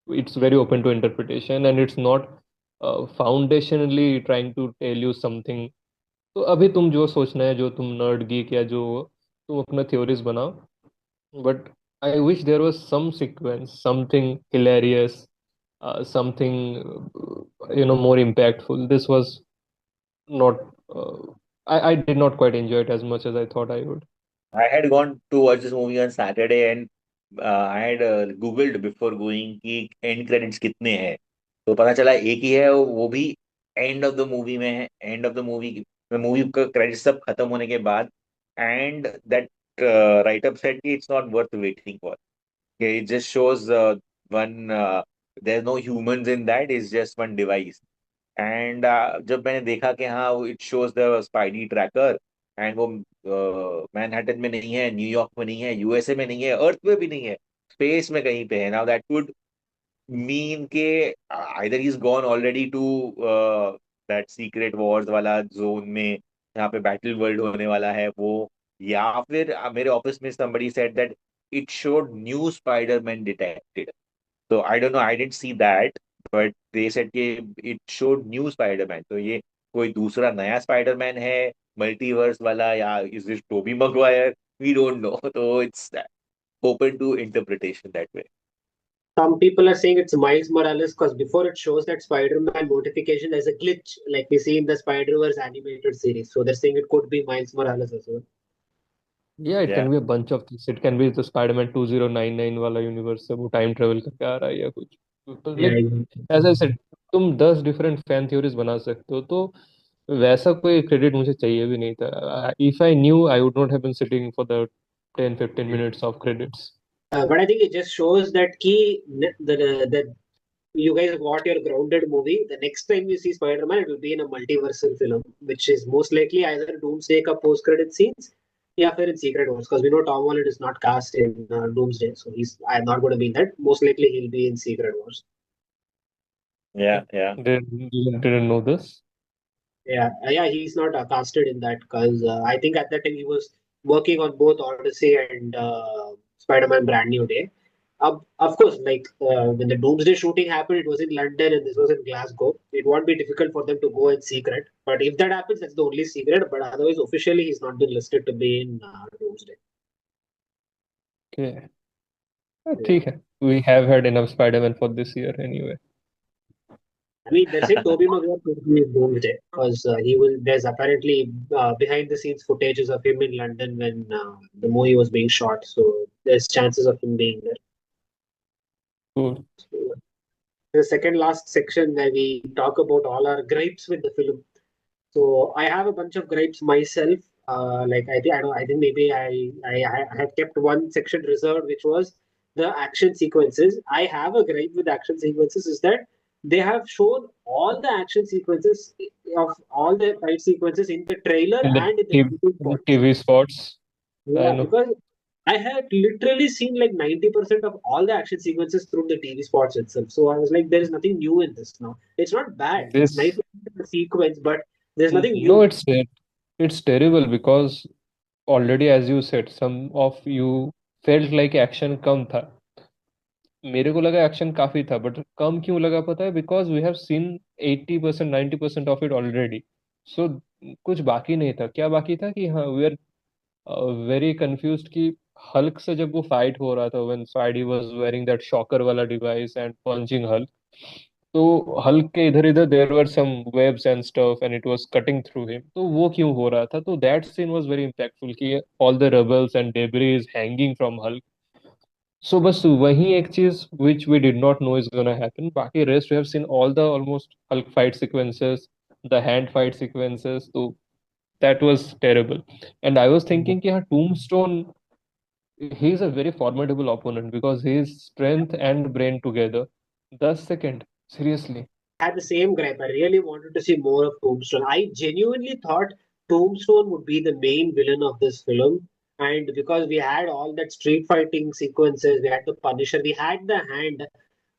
It's very open to interpretation and it's not foundationally trying to tell you something. तो अभी तुम जो सोचना है जो तुम nerd geek या जो तुम अपना theories बनाओ. But I wish there was some sequence, something hilarious, something more impactful. This was not. I did not quite enjoy it as much as I thought I would. I had gone to watch this movie on Saturday and I had googled before going कि end credits कितने हैं तो पता चला एक ही है वो भी end of the movie में है end of the movie का credits सब खत्म होने के बाद and that write up said कि it's not worth waiting for. Okay, it just shows one there's no humans in that, it's just one device. And जब मैंने देखा कि हाँ it shows the spidey tracker and वो Manhattan में नहीं है, न्यूयॉर्क में नहीं है, यूएसए में नहीं है, अर्थ में भी नहीं है, स्पेस में कहीं पे है. नाउ दैट वुड मीन के either he is gone already to that Secret Wars वाला जोन में जहाँ पे बैटल वर्ल्ड होने वाला है वो, या फिर मेरे ऑफिस में somebody said that it showed new Spider-Man detected. So I don't know, I didn't see that, but they said कि it showed new Spider-Man. तो ये कोई दूसरा नया Spider-Man है मल्टीवर्स वाला या is this Tobey Maguire? We don't know. So it's open to interpretation that way. Some people are saying it's Miles Morales because before it shows that Spider-Man notification, there's a glitch like we see in the Spider-Verse animated series. So they're saying it could be Miles Morales as well. Yeah, it Yeah. can be a bunch of things. It can be the Spider-Man 2099 वाला universe से वो time travel करके आ रहा है या कुछ. तो Yeah, like as I said तुम 10 डिफरेंट फैन थ्योरीज बना सकते हो तो वैसा कोई क्रेडिट मुझे चाहिए भी नहीं था. If I knew I would not have been sitting for the 10-15 minutes of credits. but I think it just shows that the you guys got your grounded movie. The next time you see Spider-Man, it will be in a multiversal film, which is most likely either Doomsday ka post-credit scenes, yeah, in Secret Wars, because we know Tom Holland is not cast in Doomsday, so I'm not going to be in that. Most likely he'll be in Secret Wars. Yeah, yeah. Didn't know this. Yeah, he's not casted in that because I think at that time he was working on both Odyssey and Spider-Man Brand New Day. Of course, like when the Doomsday shooting happened, it was in London and this was in Glasgow. It won't be difficult for them to go in secret. But if that happens, that's the only secret. But otherwise, officially, he's not been listed to be in Doomsday. Okay. ठीक है. We have had enough Spider-Man for this year anyway. I mean, they're saying Tobey Maguire could be in Doomsday because he will. There's apparently behind-the-scenes footages of him in London when the movie was being shot. So there's chances of him being there. Cool. So, the second last section where we talk about all our gripes with the film. So I have a bunch of gripes myself. Like I think maybe I have kept one section reserved, which was the action sequences. I have a gripe with action sequences is that they have shown all the action sequences of all the fight sequences in the trailer In the and in the TV, TV spots. TV spots. I Yeah, know. because I had literally seen like 90% of all the action sequences through the TV spots itself. So I was like, there is nothing new in this now. It's not bad. It's nice This to see the sequence, but there's nothing no, new. it's terrible because already as you said, some of you felt like action कम था. मेरे को लगा action काफी था but कम क्यों लगा पता है because we have seen 80% 90% of it already. So कुछ बाकी नहीं था. क्या बाकी था कि हाँ वी आर वेरी कंफ्यूज्ड कि हल्क से जब वो फाइट हो रहा था when Spidey was wearing that Shocker वाला डिवाइस एंड पंचिंग हल्क तो हल्क के इधर इधर there were some webs and stuff and it was cutting through him. तो वो क्यों हो रहा था. तो that scene was very impactful कि all the rubbles and debris hanging from Hulk. So बस वही एक चीज which we did not know is gonna happen. बाकी rest we have seen all the almost Hulk fight sequences, the hand fight sequences. So that was terrible. And I was thinking कि हाँ Tombstone he is a very formidable opponent because his strength and brain together. 10 second seriously. Had the same gripe. I really wanted to see more of Tombstone. I genuinely thought Tombstone would be the main villain of this film. And because we had all that street fighting sequences, we had the Punisher, we had the hand.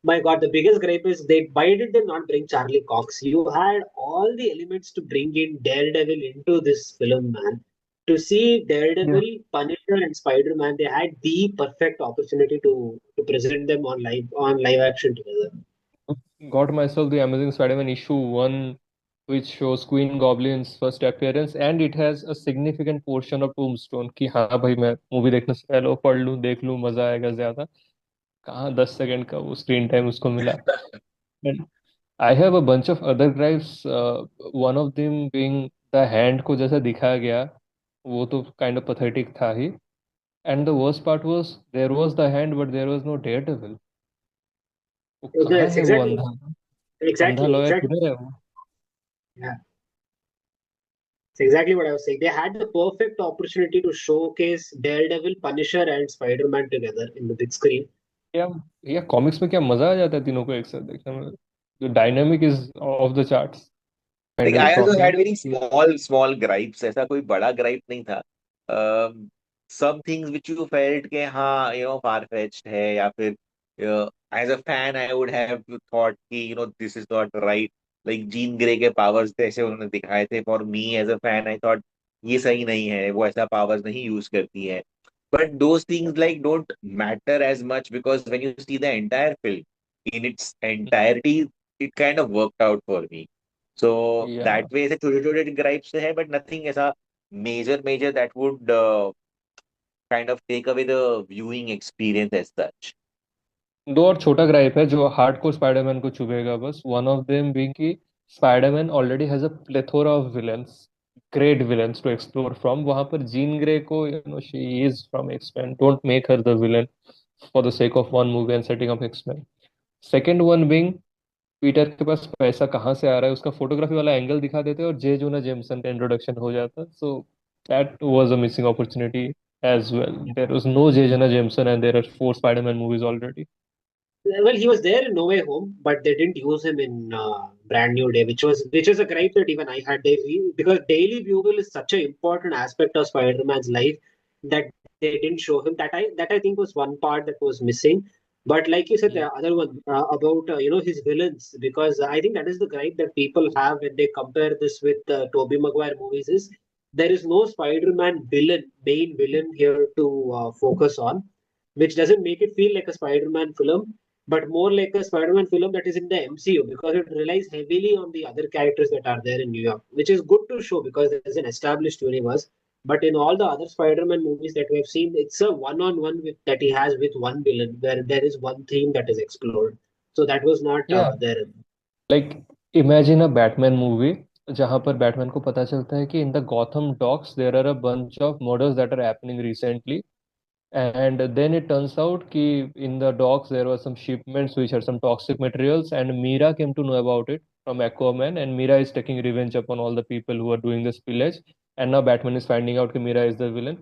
My God, the biggest gripe is why did they not bring Charlie Cox? You had all the elements to bring in Daredevil into this film, man. To see Yeah. Daredevil, Punisher, and Spider-Man, they had the perfect opportunity to present them on live action together. Got myself the Amazing Spider-Man issue 1, which shows Queen Goblin's first appearance, and it has a significant portion of Tombstone कि हाँ भाई मैं movie देखने से पहले वो पढ़ लूँ देख लूँ मजा आएगा ज्यादा. कहाँ 10 सेकंड का वो स्क्रीन टाइम उसको मिला. And I have a bunch of other gripes. One of them being the hand को जैसा दिखाया गया वो तो kind of pathetic था ही. And the worst part was there was the hand but there was no Daredevil. वो कहाँ Yes, है वो exactly, अंधा? अंधा exactly, लॉयर exactly. किधर है वो? Yeah, it's exactly what I was saying. They had the perfect opportunity to showcase Daredevil, Punisher, and Spider-Man together in the big screen. या या कॉमिक्स में क्या मजा आ जाता है तीनों को एक साथ देखने में. The dynamic is off the charts. Like Kind of I also shocking. had very small gripes. ऐसा कोई बड़ा gripe नहीं था. Um, some things which you felt के हाँ far fetched है या फिर as a fan I would have thought कि this is not right. Like Jean Grey के powers जैसे उन्होंने दिखाए थे. For me as a fan I thought ये सही नहीं है. वो ऐसा powers नहीं use करती है. But those things like don't matter as much because when you see the entire film in its entirety, it kind of worked out for me. So Yeah. that way ऐसे छोटे छोटे gripes है but nothing ऐसा major that would kind of take away the viewing experience as such. दो और छोटा gripe है जो हार्डकोर स्पाइडरमैन को चुभेगा बस. वन ऑफ देम बीइंग कि Spider-Man already has a plethora of villains, great villains to explore from. वहां पर जीन ग्रे को she is from X-Men. Don't make her the villain for the sake of one movie and setting up X-Men. Second one being Peter के पास पैसा कहाँ से आ रहा है उसका फोटोग्राफी वाला एंगल दिखा देते और जे जोना जेमसन का इंट्रोडक्शन हो जाता. So that was a missing opportunity as well. There was no J. Jonah Jameson, and there are 4 Spider-Man movies already. Well, he was there in No Way Home, but they didn't use him in Brand New Day, which is a gripe that even I had. Because Daily Bugle is such an important aspect of Spider-Man's life that they didn't show him. That I think was one part that was missing. But like you said, Mm. the other one about his villains, because I think that is the gripe that people have when they compare this with Tobey Maguire movies is there is no Spider-Man main villain here to focus on, which doesn't make it feel like a Spider-Man film but more like a Spider-Man film that is in the MCU because it relies heavily on the other characters that are there in New York, which is good to show because there's an established universe. But in all the other Spider-Man movies that we have seen, it's a one-on-one that he has with one villain, where there is one theme that is explored. So that was not Yeah, there. like imagine a Batman movie जहाँ पर Batman को पता चलता है कि in the Gotham docks there are a bunch of murders that are happening recently, and then it turns out कि in the docks there were some shipments which had some toxic materials, and Mira came to know about it from Aquaman, and Mira is taking revenge upon all the people who are doing this pillage, and now Batman is finding out कि Mira is the villain.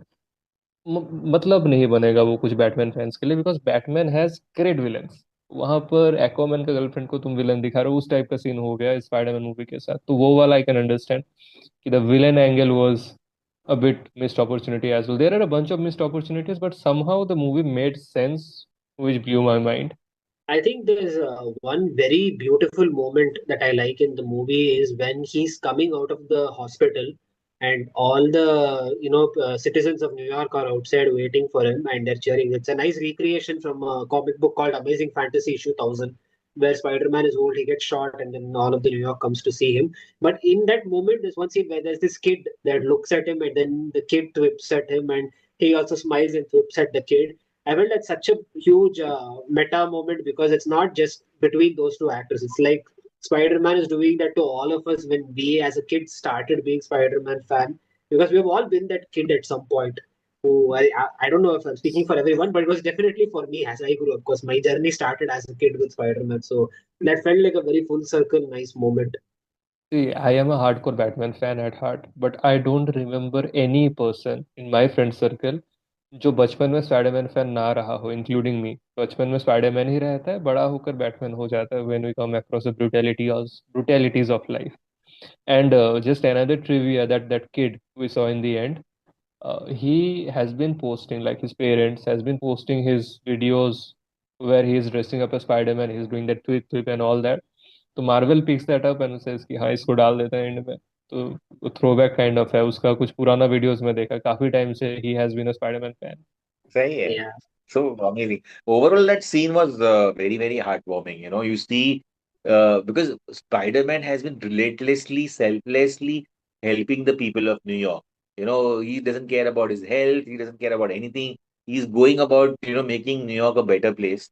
मतलब नहीं बनेगा वो कुछ Batman fans के लिए because Batman has great villains. वहां पर एक्वामैन का गर्लफ्रेंड को तुम विलन दिखा रहे हो उस टाइप का सीन हो गया स्पाइडरमैन मूवी के साथ. तो वो वाला आई कैन अंडरस्टैंड कि the villain angle was a bit missed opportunity as well. There are a bunch of missed opportunities, but somehow the movie made sense, which blew my mind. I think there's one very beautiful moment that I like in the movie is when he's coming out of the hospital and all the citizens of New York are outside waiting for him and they're cheering. It's a nice recreation from a comic book called Amazing Fantasy Issue 1000 where Spider-Man is old, he gets shot and then all of the New York comes to see him. But in that moment, there's one scene where there's this kid that looks at him and then the kid thwips at him and he also smiles and thwips at the kid. I felt that's such a huge meta moment because it's not just between those two actors. It's like Spider-Man is doing that to all of us when we, as a kid, started being Spider-Man fan because we've all been that kid at some point. Who I don't know if I'm speaking for everyone, but it was definitely for me as I grew up because my journey started as a kid with Spider-Man. So that felt like a very full circle, nice moment. See, I am a hardcore Batman fan at heart, but I don't remember any person in my friend circle जो बचपन में Spiderman fan ना रहा हो including me. बचपन में Spiderman ही रहता है, बड़ा होकर बैटमैन हो जाता है when we come across the brutalities of life. And just another trivia that kid we saw in the end, he has been posting, like his parents has been posting his videos where he is dressing up as Spider-Man, he's doing that twip and all that. तो Marvel picks that up and says कि हाँ इसको डाल देते हैं and में, तो throwback kind of है उसका, कुछ पुराना वीडियोस में देखा, काफी टाइम से ही has been a Spider-Man fan. सही है. Yeah. So amazing. Overall, that scene was very, very heartwarming. You know, you see, because Spider-Man has been relentlessly, selflessly helping the people of New York. You know, he doesn't care about his health. He doesn't care about anything. He's going about, making New York a better place.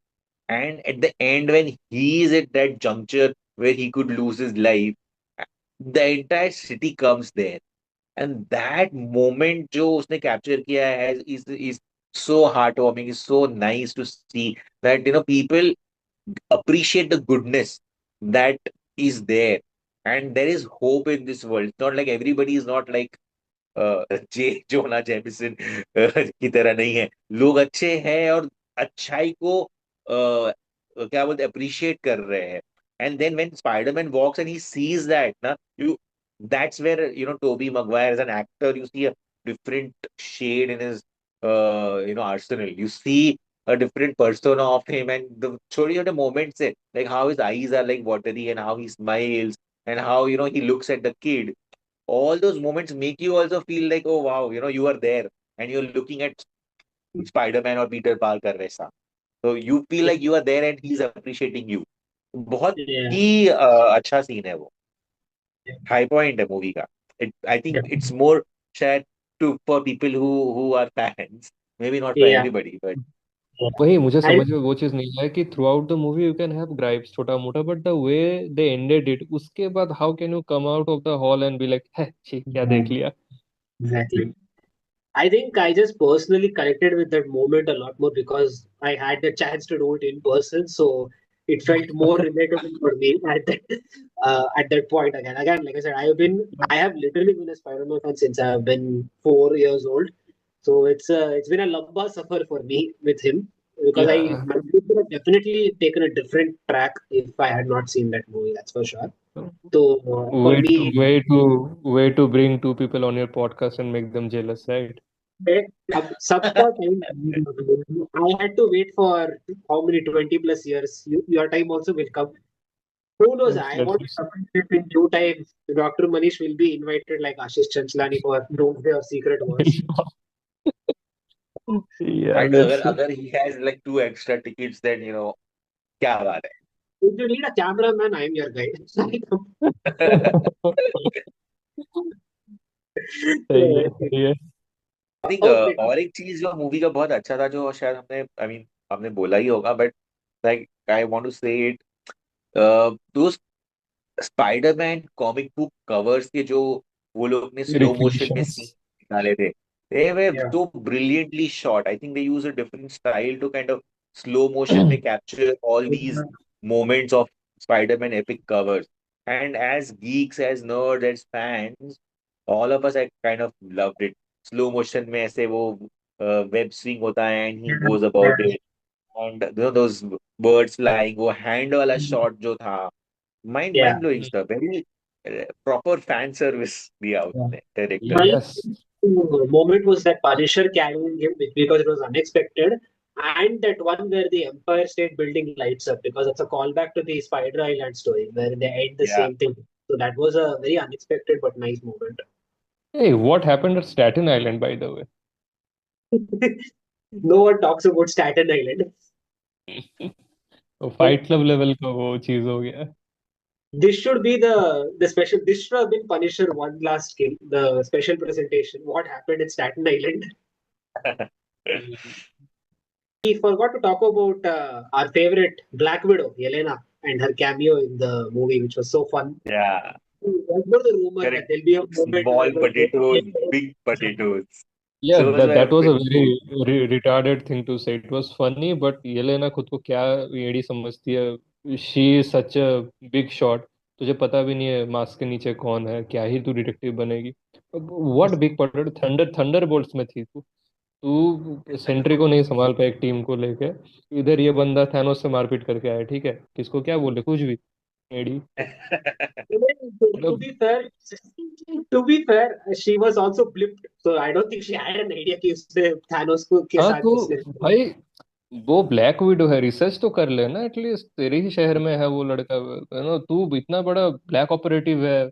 And at the end, when he is at that juncture where he could lose his life, the entire city comes there. And that moment जो उसने capture किया है is so heartwarming, is so nice to see that people appreciate the goodness that is there, and there is hope in this world. It's not like everybody is not like J Jonah Jameson की तरह नहीं है. लोग अच्छे हैं और अच्छाई को क्या बोलते अप्रिशिएट कर रहे हैं. And then when Spider-Man walks and he sees that ना, you that's where Tobey Maguire as an actor, you see a different shade in his arsenal. You see a different persona of him, and the story of the moments, like how his eyes are like watery and how he smiles and how he looks at the kid. All those moments make you also feel like, oh wow, you are there and you're looking at Spider-Man or Peter Parker वैसा. So you feel like you are there and he's appreciating you. बहुत Yeah. ही अच्छा scene है वो. High point है movie का. I think it's more शायद for people who are fans, maybe not for Yeah. everybody, but वही मुझे And समझ में वो चीज नहीं आया कि throughout the movie you can have gripes छोटा मोटा, but the way they ended it, उसके बाद how can you come out of the hall and be like है छी क्या देख लिया. exactly. I think I just personally connected with that moment a lot more because I had the chance to do it in person, so it felt more relatable for me at that point. Again, like I said, I have literally been a Spider-Man fan since I have been 4 years old. So it's been a lamba suffer for me with him because Yeah. I would have definitely taken a different track if I had not seen that movie. That's for sure. So for Way me, to way to way to bring two people on your podcast and make them jealous, right? अब सबका time I had to wait for how many 20 plus years. Your time also will come. Who knows? I want Let's to if in due time Dr. Manish will be invited like Ashish Chanchlani for Doomsday or Secret Wars. yeah, and let's अगर he has like 2 extra tickets, then क्या बात है. If you need a cameraman, I am your guy. सही है सही है. I think Okay. और एक चीज जो मूवी का बहुत अच्छा था, जो शायद हमने आई मीन हमने बोला ही होगा, but like I want to say it, those Spiderman comic book covers के जो वो लोग ने स्लो मोशन में सीन Recreations. निकाले थे, they were Yeah. so brilliantly shot. I think they use a different style to kind of slow motion में capture all these moments of Spider-Man epic covers. And as geeks, as nerds, as fans, all of us I kind of loved it. Slow motion में ऐसे वो web swing होता है and he goes about it. And those birds flying, वो hand वाला shot जो था, mind Yeah. blowing stuff. Very proper fan service दिया उसने director. My Yes. moment was that Punisher carrying him because it was unexpected, and that one where the Empire State Building lights up because it's a callback to the Spider Island story where they end the Yeah. same thing. So that was a very unexpected but nice moment. Hey, what happened at Staten Island, by the way? No one talks about Staten Island. तो fight club level का वो चीज हो गया. This should be the special. This should have been Punisher one last game, the special presentation. What happened in Staten Island? We forgot to talk about our favorite Black Widow, Yelena, and her cameo in the movie, which was so fun. Yeah. What was the rumor that Correct. there'll be a moment Small where potatoes, big potatoes. Yeah, Those that were that was a pretty very retarded thing to say. It was funny, but Yelena खुद को क्या AD समझती है. She is such a big shot. तुझे पता भी नहीं है मास्क के नीचे कौन है, क्या ही तू डिटेक्टिव बनेगी. What big potato, थंडरबोल्ट्स में थी तू. तू सेंट्री को नहीं संभाल पाया एक टीम को लेके. इधर ये बंदा थैनोस से मारपीट करके आया, ठीक है, किसको क्या बोले कुछ भी. एडी to मतलब be fair, she was also blipped. So I don't think she had an idea कि उसने Thanos को के हाँ साथ तो उसने भाई वो ब्लैक विडो है, रिसर्च तो कर लेना एटलीस्ट, तेरे ही शहर में है वो लड़का, तू इतना बड़ा ब्लैक ऑपरेटिव है,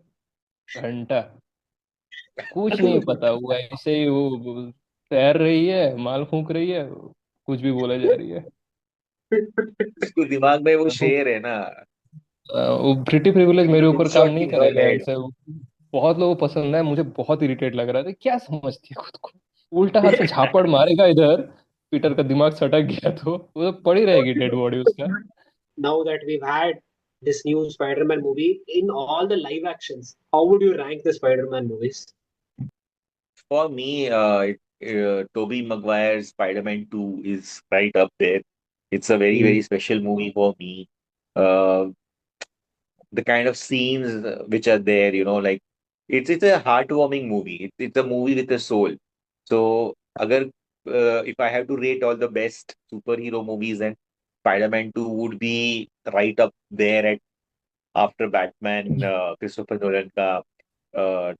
घंटा कुछ नहीं पता, वो ऐसे ही वो तैर रही है, माल फूंक रही है, कुछ भी बोला जा रही है। उसके दिमाग में वो वो शेर है ना, वो प्रिटी प्रिविलेज मेरे ऊपर काम शॉट नहीं इन हर करेगा हेड। ऐसे। बहुत लोगों को पसंद है, मुझे बहुत इरिटेट लग रहा था, क्या समझती है खुद को, उल्टा हाथ से झापड़ मारेगा इधर, पीटर का दिमाग सटक गया तो वो तो पड़ी रहेगी डेड बॉडी उसका। Now that we've had this new Spider-Man movie, in all the live actions, how would you rank the Spider-Man movies? For me, Tobey Maguire's Spider-Man 2 is right up there. It's a very, Hmm. very special movie for me. Uh, the kind of scenes which are there, like it's a heartwarming movie. It's a movie with a soul. So, if I have to rate all the best superhero movies, then Spider-Man 2 would be right up there at after Batman, Christopher Nolan ka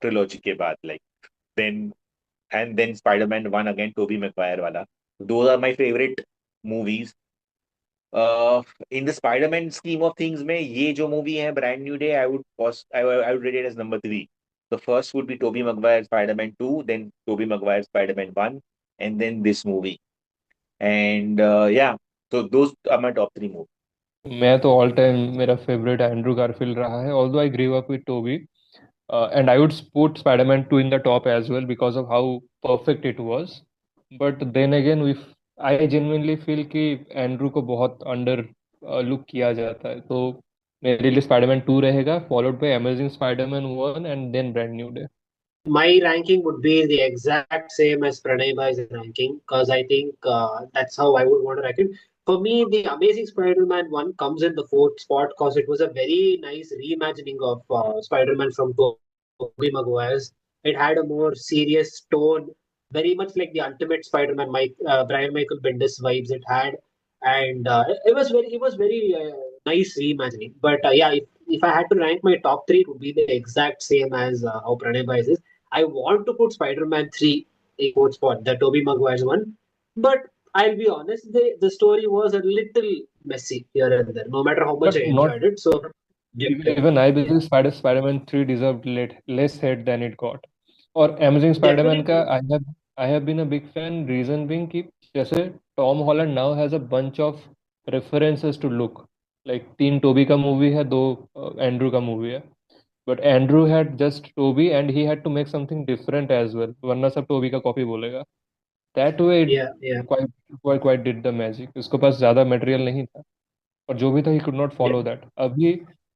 trilogy ke baad, like then and then Spider-Man 1 again, Tobey Maguire wala. Those are my favorite movies. Uh, in the Spider-Man scheme of things, में ये जो movie है Brand New Day, I would rate it as number three. The first would be Tobey Maguire Spider-Man 2, then Tobey Maguire Spider-Man 1, and then this movie. And yeah, so those are my top three movies. मैं तो all time मेरा favourite Andrew Garfield रहा है, although I grew up with Tobey, and I would put Spider-Man 2 in the top as well because of how perfect it was, but then again we I genuinely feel कि Andrew को बहुत under look किया जाता है, तो मेरे लिए Spider-Man 2 रहेगा, followed by Amazing Spider-Man 1 and then Brand New Day. My ranking would be the exact same as Pranay Bhai's ranking because I think that's how I would want to rank it. For me, the Amazing Spider-Man one comes in the fourth spot because it was a very nice reimagining of Spider-Man from Tobey Maguire's. It had a more serious tone, very much like the Ultimate Spider-Man, Brian Michael Bendis vibes it had, and it was very nice reimagining. But yeah, if I had to rank my top three, it would be the exact same as how Pranay Bhai's is. I want to put Spider-Man 3 in fourth spot, the Tobey Maguire's one. But I'll be honest, the story was a little messy here and there, no matter how much I But not enjoyed it. So, yeah, even I believe Spider-Man 3 deserved less hate than it got. और Amazing Spider-Man का definitely. I have been a big fan, reason being कि जैसे Tom Holland now has a bunch of references to look, like तीन Tobey का movie है, दो Andrew का movie है, but Andrew had just Toby and he had to make something different as well, वरना सब टोबी का कॉपी बोलेगा, that way it Yeah, yeah, quite did the magic, उसके पास ज़्यादा मटेरियल नहीं था, और जो भी था he could not yeah. Follow that. अभी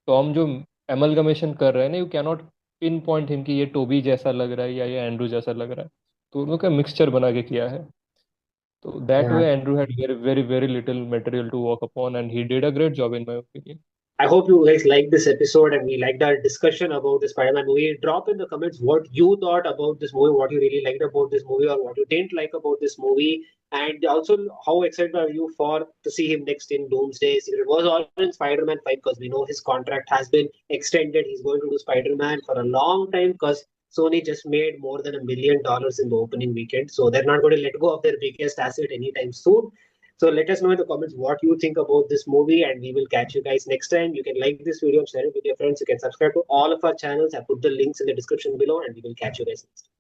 टॉम जो एमलगमेशन कर रहे हैं ना, you can not pin point him कि ये टोबी जैसा लग रहा है या ये एंड्रू जैसा लग रहा है, तो दोनों का मिक्सचर बना के किया है, तो that Yeah. Way Andrew had very very very little material to work upon and he did a great job in my opinion. I hope you guys liked this episode and we liked our discussion about the Spider-Man movie. Drop in the comments what you thought about this movie, what you really liked about this movie, or what you didn't like about this movie, and also how excited are you for to see him next in Doomsday? It was all in Spider-Man 5 because we know his contract has been extended. He's going to do Spider-Man for a long time because Sony just made more than $1 million in the opening weekend, so they're not going to let go of their biggest asset anytime soon. So let us know in the comments what you think about this movie, and we will catch you guys next time. You can like this video and share it with your friends. You can subscribe to all of our channels. I put the links in the description below, and we will catch you guys next time.